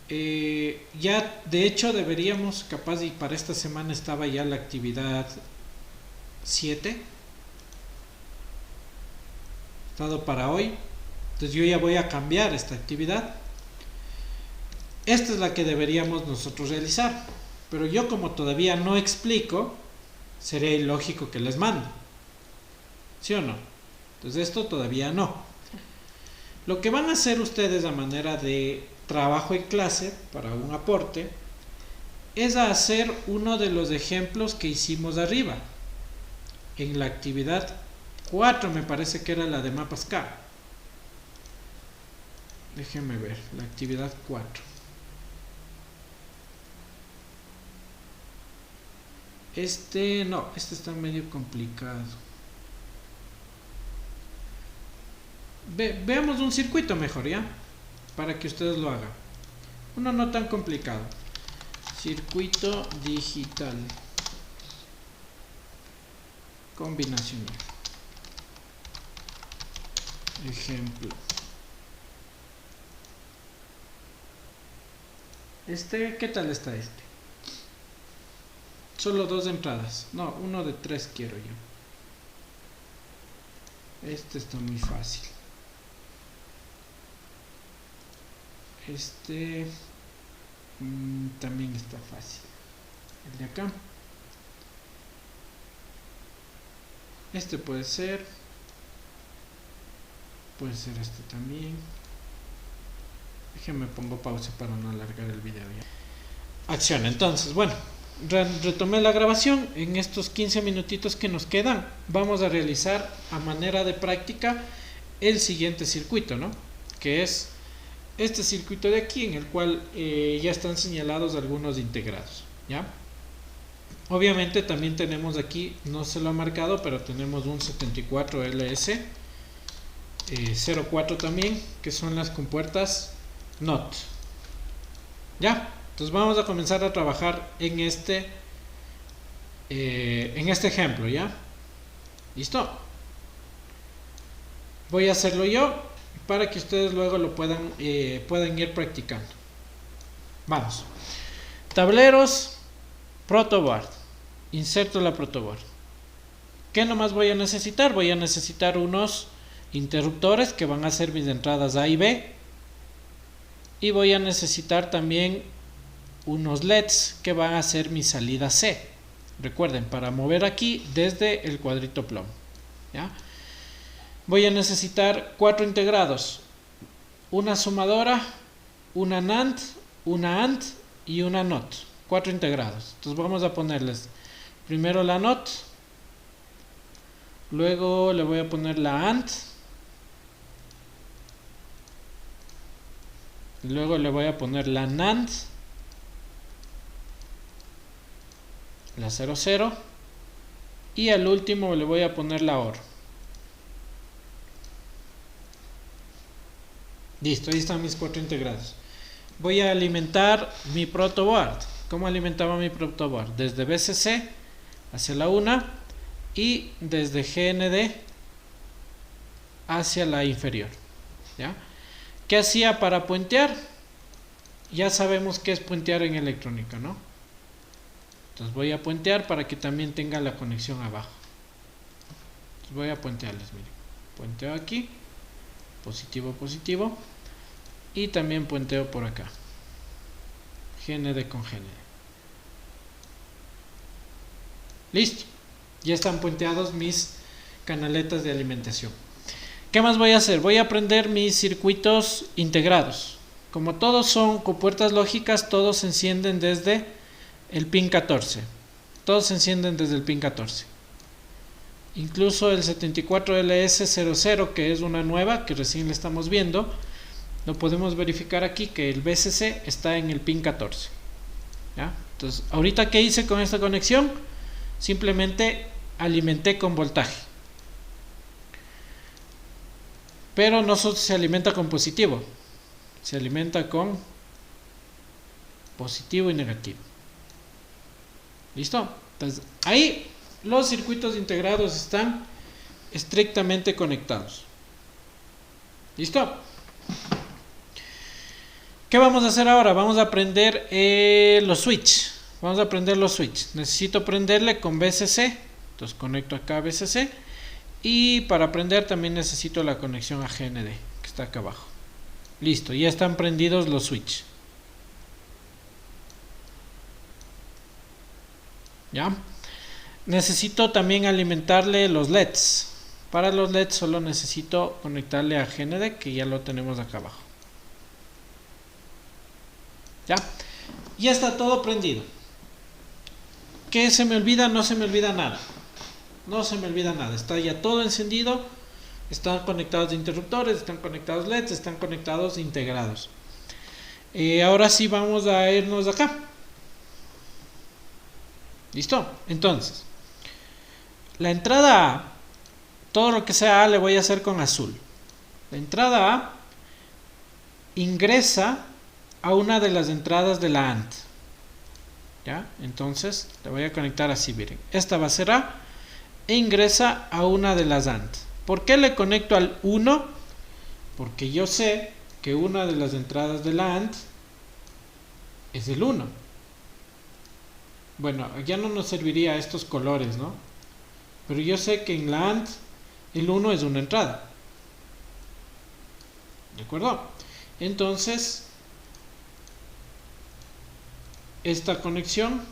Ya de hecho deberíamos, capaz, y para esta semana estaba ya la actividad 7, estado para hoy. Entonces yo ya voy a cambiar esta actividad. Esta es la que deberíamos nosotros realizar, pero yo como todavía no explico, sería ilógico que les mande, ¿sí o no? Entonces esto todavía no. Lo que van a hacer ustedes a manera de trabajo en clase para un aporte es hacer uno de los ejemplos que hicimos arriba en la actividad 4, me parece que era la de mapas K. Déjenme ver, la actividad 4. No, este está medio complicado. Veamos un circuito mejor, ¿ya? Para que ustedes lo hagan. Uno no tan complicado. Circuito digital combinacional. Ejemplo. ¿Qué tal está este? Solo 2 entradas. No, uno de 3 quiero yo. Este está muy fácil. También está fácil. El de acá. Este puede ser. Puede ser este también. Déjenme pongo pausa para no alargar el video ya. Acción. Entonces, bueno. Retomé la grabación. En estos 15 minutitos que nos quedan, vamos a realizar a manera de práctica el siguiente circuito, ¿no? Que es este circuito de aquí, en el cual ya están señalados algunos integrados, ¿ya? Obviamente también tenemos aquí, no se lo ha marcado, pero tenemos un 74LS 04 también, que son las compuertas NOT, ¿ya? Entonces vamos a comenzar a trabajar en este ejemplo, ¿ya? ¿Listo? Voy a hacerlo yo para que ustedes luego lo puedan ir practicando. Vamos. Tableros, protoboard. Inserto la protoboard. ¿Qué nomás voy a necesitar? Voy a necesitar unos interruptores que van a ser mis entradas A y B. Y voy a necesitar también unos LEDs que van a ser mi salida C. Recuerden, para mover aquí desde el cuadrito plomo, ¿ya? Voy a necesitar 4 integrados, una sumadora, una NAND, una AND y una NOT. 4 integrados. Entonces vamos a ponerles primero la NOT, luego le voy a poner la AND, luego le voy a poner la NAND, la 00, y al último le voy a poner la OR. Listo, ahí están mis 4 integrados. Voy a alimentar mi protoboard. ¿Cómo alimentaba mi protoboard? Desde BCC hacia la 1 y desde GND hacia la inferior. ¿Ya? ¿Qué hacía para puentear? Ya sabemos qué es puentear en electrónica, ¿no? Entonces voy a puentear para que también tenga la conexión abajo. Entonces voy a puentearles, miren. Puenteo aquí, positivo, positivo. Y también puenteo por acá. GND con GND. Listo. Ya están puenteados mis canaletas de alimentación. ¿Qué más voy a hacer? Voy a prender mis circuitos integrados. Como todos son compuertas lógicas, todos se encienden desde el pin 14. Todos se encienden desde el pin 14. Incluso el 74LS00, que es una nueva que recién le estamos viendo, lo podemos verificar aquí que el VCC está en el pin 14. ¿Ya? Entonces, ahorita, ¿qué hice con esta conexión? Simplemente alimenté con voltaje. Pero no solo se alimenta con positivo, se alimenta con positivo y negativo. ¿Listo? Entonces, ahí los circuitos integrados están estrictamente conectados. ¿Listo? ¿Qué vamos a hacer ahora? Vamos a prender los switch. Vamos a prender los switch. Necesito prenderle con VCC. Entonces conecto acá a VCC. Y para prender también necesito la conexión a GND, que está acá abajo. Listo, ya están prendidos los switch. ¿Ya? Necesito también alimentarle los LEDs. Para los LEDs solo necesito conectarle a GND, que ya lo tenemos acá abajo. ¿Ya? Ya está todo prendido. ¿Qué se me olvida? No se me olvida nada. No se me olvida nada. Está ya todo encendido. Están conectados interruptores, están conectados LEDs, están conectados integrados. Ahora sí vamos a irnos acá. ¿Listo? Entonces, la entrada A, todo lo que sea A le voy a hacer con azul. La entrada A ingresa a una de las entradas de la AND. ¿Ya? Entonces, le voy a conectar así, miren. Esta va a ser A e ingresa a una de las AND. ¿Por qué le conecto al 1? Porque yo sé que una de las entradas de la AND es el 1. Bueno, ya no nos serviría estos colores, ¿no? Pero yo sé que en la AND el 1 es una entrada. ¿De acuerdo? Entonces, esta conexión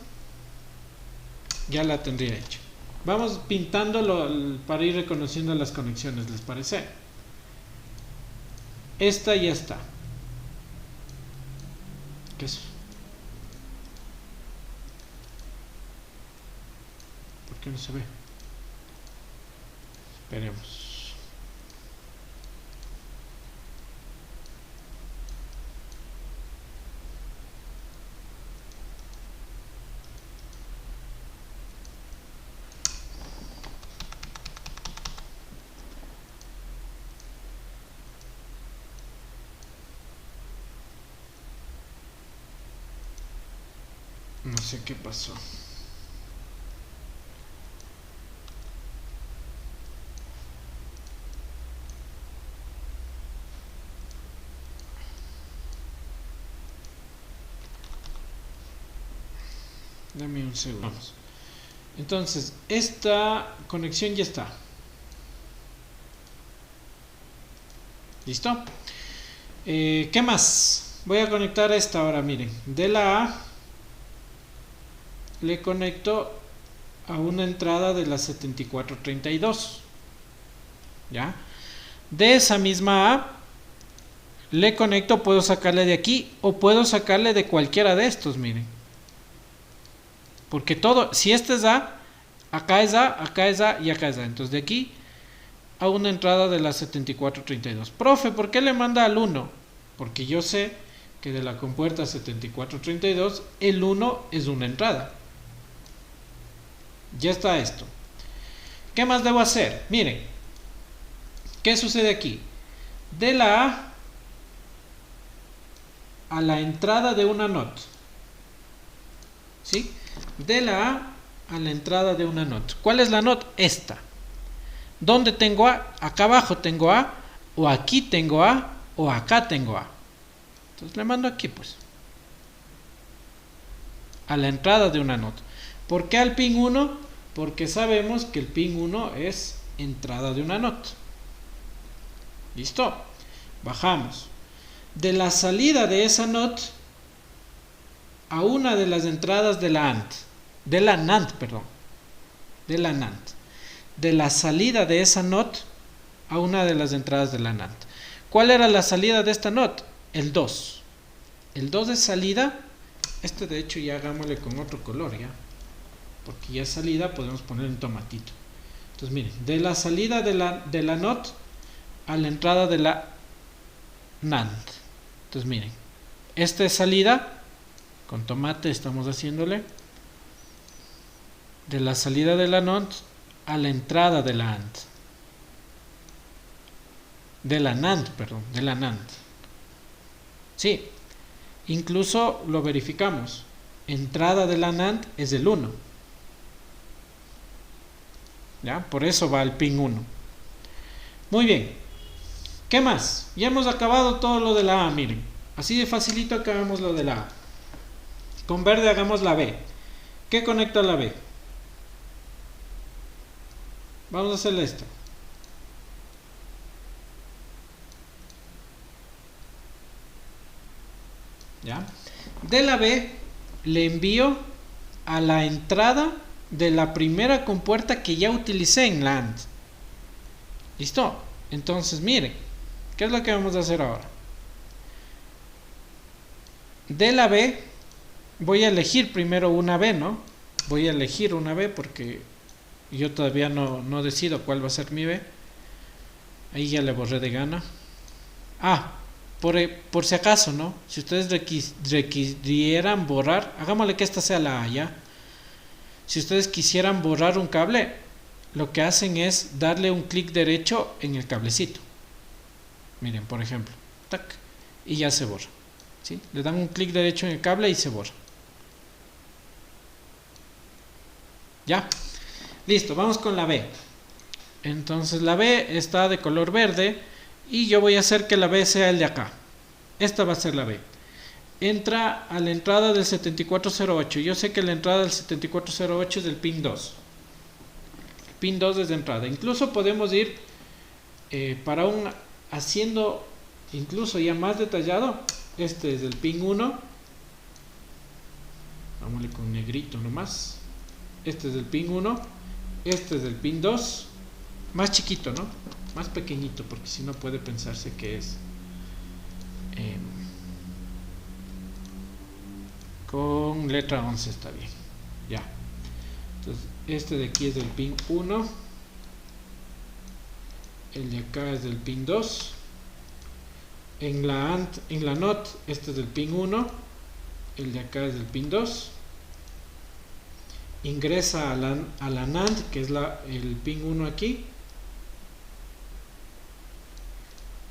ya la tendría hecha. Vamos pintándolo para ir reconociendo las conexiones, ¿les parece? Esta ya está. ¿Qué es? ¿Por qué no se ve? Esperemos. No sé qué pasó. Dame un segundo. Vamos. Entonces, esta conexión ya está. ¿Listo? ¿Qué más? Voy a conectar a esta ahora, miren. De la A le conecto a una entrada de la 7432. ¿Ya? De esa misma A le conecto, puedo sacarle de aquí o puedo sacarle de cualquiera de estos, miren. Porque todo, si este es A, acá es A, acá es A y acá es A. Entonces de aquí a una entrada de la 7432. Profe, ¿por qué le manda al 1? Porque yo sé que de la compuerta 7432 el 1 es una entrada. Ya está esto. ¿Qué más debo hacer? Miren, ¿qué sucede aquí? De la A la entrada de una NOT. ¿Sí? De la A a la entrada de una NOT. ¿Cuál es la NOT? Esta. ¿Dónde tengo A? Acá abajo tengo A, o aquí tengo A, o acá tengo A. Entonces le mando aquí, pues, a la entrada de una NOT. ¿Por qué al pin 1? Porque sabemos que el pin 1 es entrada de una NOT. ¿Listo? Bajamos. De la salida de esa NOT a una de las entradas de la AND. De la NAND, perdón. De la NAND. De la salida de esa NOT a una de las entradas de la NAND. ¿Cuál era la salida de esta NOT? El 2. El 2 de salida. Este de hecho ya hagámosle con otro color ya. Porque ya salida podemos poner un tomatito. Entonces miren, de la salida de la NOT a la entrada de la NAND. Entonces miren, esta es salida, con tomate estamos haciéndole, de la salida de la NOT a la entrada de la AND. De la NAND, perdón, de la NAND. Sí, incluso lo verificamos. Entrada de la NAND es el 1. ¿Ya? Por eso va al pin 1. Muy bien. ¿Qué más? Ya hemos acabado todo lo de la A, miren. Así de facilito acabamos lo de la A. Con verde hagamos la B. ¿Qué conecta a la B? Vamos a hacerle esto. ¿Ya? De la B le envío a la entrada de la primera compuerta que ya utilicé en la AND. ¿Listo? Entonces miren, ¿qué es lo que vamos a hacer ahora? De la B voy a elegir primero una B, ¿no? Voy a elegir una B porque yo todavía no decido cuál va a ser mi B. Ahí ya le borré de gana. Por si acaso, ¿no? Si ustedes requirieran borrar, hagámosle que esta sea la A, ¿ya? Si ustedes quisieran borrar un cable, lo que hacen es darle un clic derecho en el cablecito. Miren, por ejemplo, tac, y ya se borra. ¿Sí? Le dan un clic derecho en el cable y se borra. Ya, listo, vamos con la B. Entonces la B está de color verde y yo voy a hacer que la B sea el de acá. Esta va a ser la B. Entra a la entrada del 7408. Yo sé que la entrada del 7408 es del pin 2. El pin 2 es de entrada. Incluso podemos ir haciendo incluso ya más detallado. Este es el pin 1. Vámonos con negrito nomás. Este es el pin 1. Este es el pin 2. Más chiquito, ¿no? Más pequeñito, porque si no puede pensarse que es con letra 11 está bien. Ya. Entonces, este de aquí es del pin 1. El de acá es del pin 2. En la NOT, este es del pin 1. El de acá es del pin 2. Ingresa a la NAND, que es el pin 1 aquí.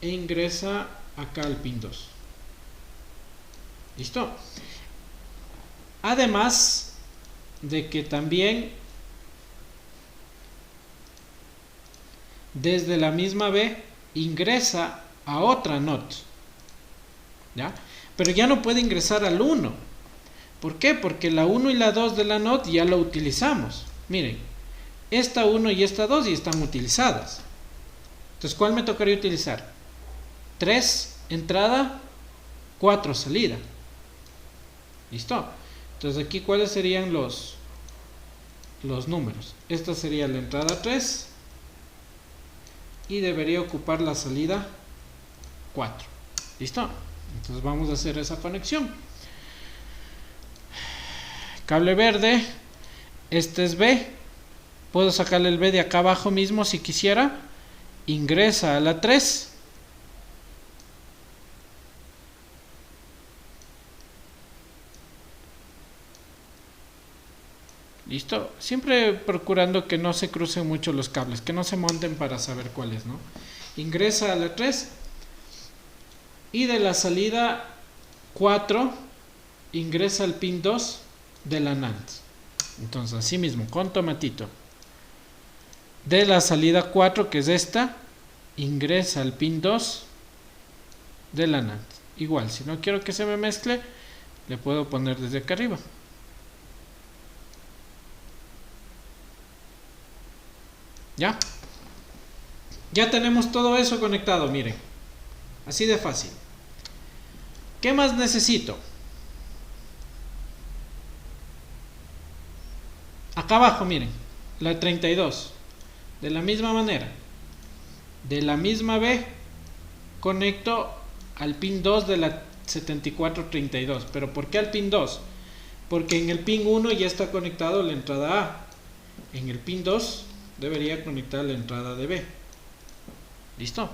E ingresa acá al pin 2. ¿Listo? Además de que también desde la misma B ingresa a otra NOT. ¿Ya? Pero ya no puede ingresar al 1. ¿Por qué? Porque la 1 y la 2 de la NOT ya lo utilizamos. Miren, esta 1 y esta 2 ya están utilizadas. Entonces, ¿cuál me tocaría utilizar? 3 entrada, 4 salida. ¿Listo? Entonces aquí cuáles serían los números. Esta sería la entrada 3 y debería ocupar la salida 4. ¿Listo? Entonces vamos a hacer esa conexión. Cable verde, este es B. Puedo sacarle el B de acá abajo mismo si quisiera. Ingresa a la 3. ¿Listo? Siempre procurando que no se crucen mucho los cables, que no se monten para saber cuáles, ¿no? Ingresa a la 3 y de la salida 4 ingresa al pin 2 de la NAND. Entonces, así mismo, con tomatito. de la salida 4, que es esta, ingresa al pin 2 de la NAND. Igual, si no quiero que se me mezcle, le puedo poner desde acá arriba. ¿Ya? Ya tenemos todo eso conectado, miren. Así de fácil. ¿Qué más necesito? Acá abajo, miren, la 32. De la misma manera, de la misma B, conecto al pin 2 de la 7432. ¿Pero por qué al pin 2? Porque en el pin 1 ya está conectado la entrada A. En el pin 2 debería conectar la entrada de B. ¿Listo?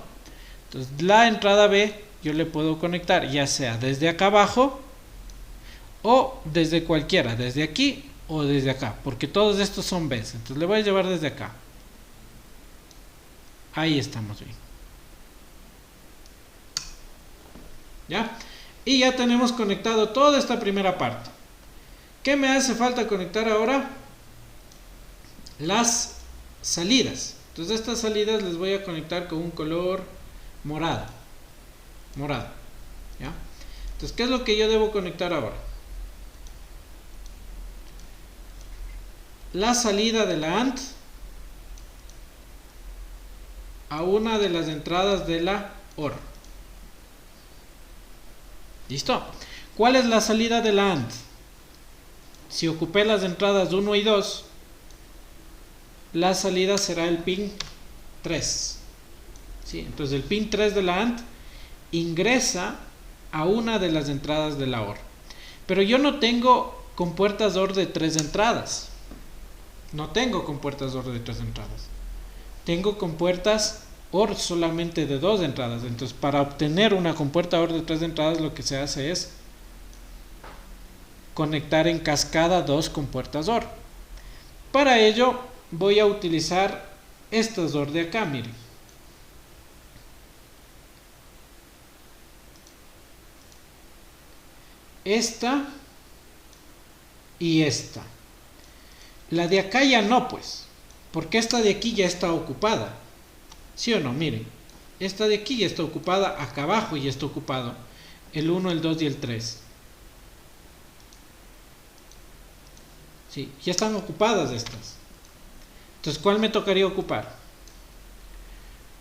Entonces la entrada B yo le puedo conectar ya sea desde acá abajo o desde cualquiera, desde aquí o desde acá, porque todos estos son Bs. Entonces le voy a llevar desde acá. Ahí estamos bien. ¿Ya? Y ya tenemos conectado toda esta primera parte. ¿Qué me hace falta conectar ahora? Las salidas. Entonces estas salidas les voy a conectar con un color morado. Morado. ¿Ya? Entonces, ¿qué es lo que yo debo conectar ahora? La salida de la AND a una de las entradas de la OR. ¿Listo? ¿Cuál es la salida de la AND? Si ocupé las entradas 1 y 2, la salida será el pin 3. ¿Sí? Entonces el pin 3 de la AND ingresa a una de las entradas de la OR. Pero yo no tengo compuertas OR de 3 entradas. No tengo compuertas OR de 3 entradas. Tengo compuertas OR solamente de 2 entradas. Entonces, para obtener una compuerta OR de 3 entradas, lo que se hace es conectar en cascada 2 compuertas OR. Para ello, voy a utilizar estas OR de acá, miren. Esta y esta. La de acá ya no, pues, porque esta de aquí ya está ocupada. ¿Sí o no? Miren, esta de aquí ya está ocupada, acá abajo ya está ocupado el 1, el 2 y el 3. Sí, ya están ocupadas estas. Entonces, ¿cuál me tocaría ocupar?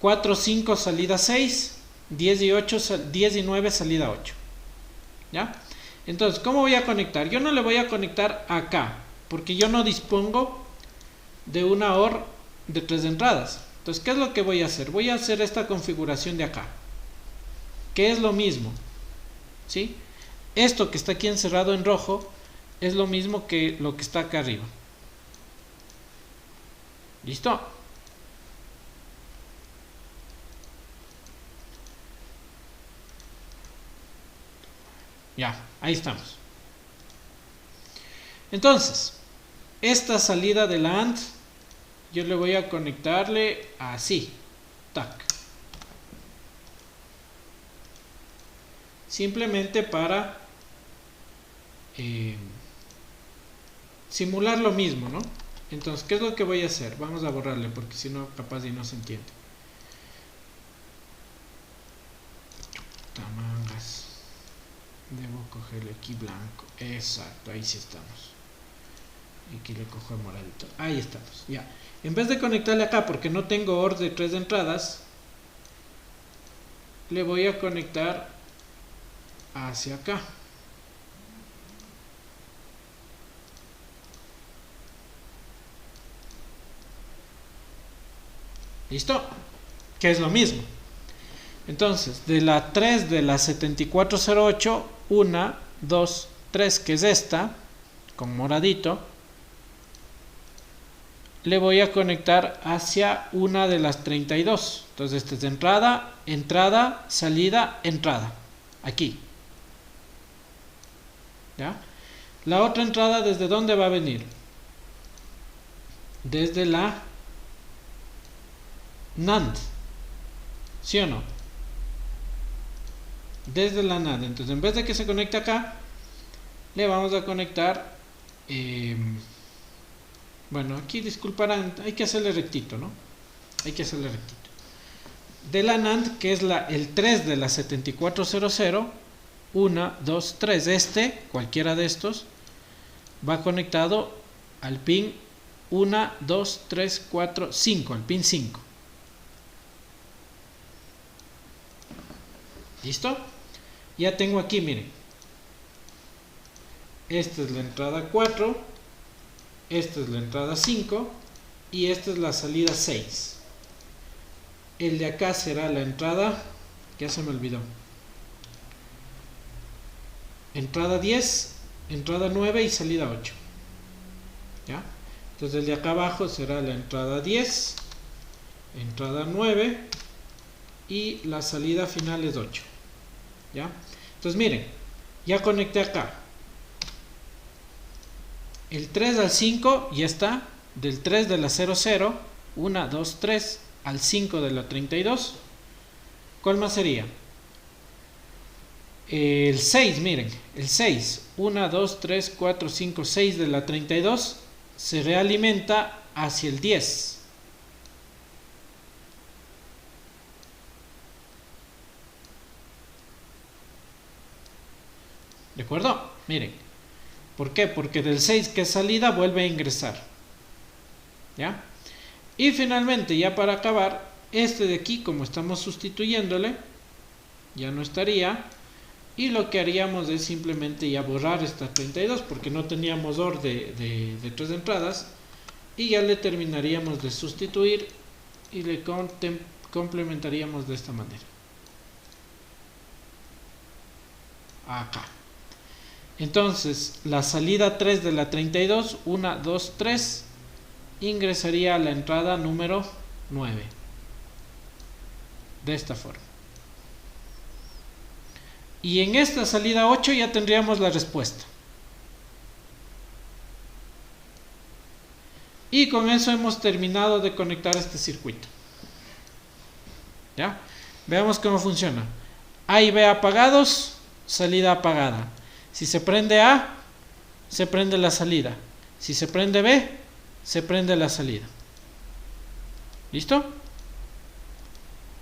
4, 5, salida 6, 10 y 8, 10 y 9, salida 8. ¿Ya? Entonces, ¿cómo voy a conectar? Yo no le voy a conectar acá, porque yo no dispongo de una OR de 3 entradas. Entonces, ¿qué es lo que voy a hacer? Voy a hacer esta configuración de acá, que es lo mismo. ¿Sí? Esto que está aquí encerrado en rojo es lo mismo que lo que está acá arriba. ¿Listo? Ya, ahí estamos. Entonces, esta salida de la AND yo le voy a conectarle así. Tac. Simplemente para simular lo mismo, ¿no? Entonces, ¿qué es lo que voy a hacer? Vamos a borrarle porque si no, capaz y no se entiende. Tamangas. Debo cogerle aquí blanco. Exacto, ahí sí estamos. Y aquí le cojo el moradito. Ahí estamos, ya. En vez de conectarle acá, porque no tengo OR de 3 entradas, le voy a conectar hacia acá. ¿Listo? Que es lo mismo. Entonces, de la 3 de la 7408, 1, 2, 3, que es esta, con moradito, le voy a conectar hacia una de las 32. Entonces, esta es de entrada, entrada, salida, entrada. Aquí. ¿Ya? La otra entrada, ¿desde dónde va a venir? Desde la NAND. ¿Sí o no? Desde la NAND. Entonces, en vez de que se conecte acá, le vamos a conectar Bueno, aquí disculparán, hay que hacerle rectito, ¿no? Hay que hacerle rectito. De la NAND, que es el 3 de la 7400, 1, 2, 3. Cualquiera de estos, va conectado al pin 1, 2, 3, 4, 5, al pin 5. ¿Listo? Ya tengo aquí, miren. Esta es la entrada 4, esta es la entrada 5 y esta es la salida 6. El de acá será la entrada, ya se me olvidó. Entrada 10, entrada 9 y salida 8. ¿Ya? Entonces el de acá abajo será la entrada 10, entrada 9 y la salida final es 8. ¿Ya? Entonces miren, ya conecté acá. El 3 al 5 ya está. Del 3 de la 00, 1, 2, 3 al 5 de la 32. ¿Cuál más sería? El 6, miren, el 6, 1, 2, 3, 4, 5, 6 de la 32 se realimenta hacia el 10. ¿De acuerdo? Miren. ¿Por qué? Porque del 6 que es salida vuelve a ingresar. ¿Ya? Y finalmente, ya para acabar, este de aquí, como estamos sustituyéndole, ya no estaría. Y lo que haríamos es simplemente ya borrar esta 32 porque no teníamos OR de 3 entradas. Y ya le terminaríamos de sustituir y le complementaríamos de esta manera. Acá. Entonces, la salida 3 de la 32, 1, 2, 3, ingresaría a la entrada número 9. De esta forma. Y en esta salida 8 ya tendríamos la respuesta. Y con eso hemos terminado de conectar este circuito. ¿Ya? Veamos cómo funciona. A y B apagados, salida apagada. Si se prende A, se prende la salida. Si se prende B, se prende la salida. ¿Listo?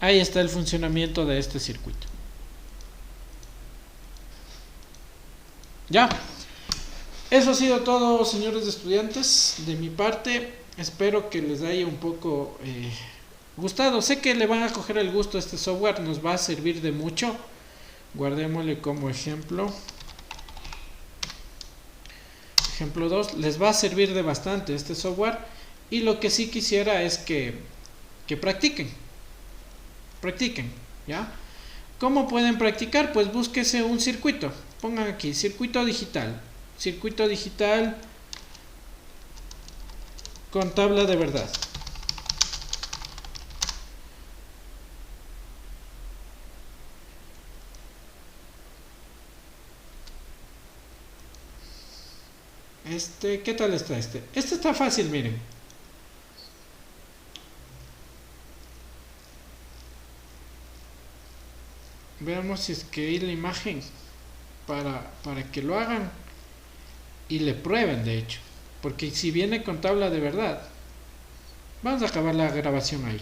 Ahí está el funcionamiento de este circuito. Ya. Eso ha sido todo, señores estudiantes, de mi parte. Espero que les haya un poco gustado. Sé que le van a coger el gusto a este software, nos va a servir de mucho. Guardémosle como ejemplo. Ejemplo 2, les va a servir de bastante este software. Y lo que sí quisiera es que practiquen. Practiquen, ¿ya? ¿Cómo pueden practicar? Pues búsquese un circuito. Pongan aquí, circuito digital. Circuito digital con tabla de verdad. ¿Qué tal está este? Este está fácil, miren. Veamos si es que hay la imagen para que lo hagan y le prueben, de hecho. Porque si viene con tabla de verdad, vamos a acabar la grabación ahí.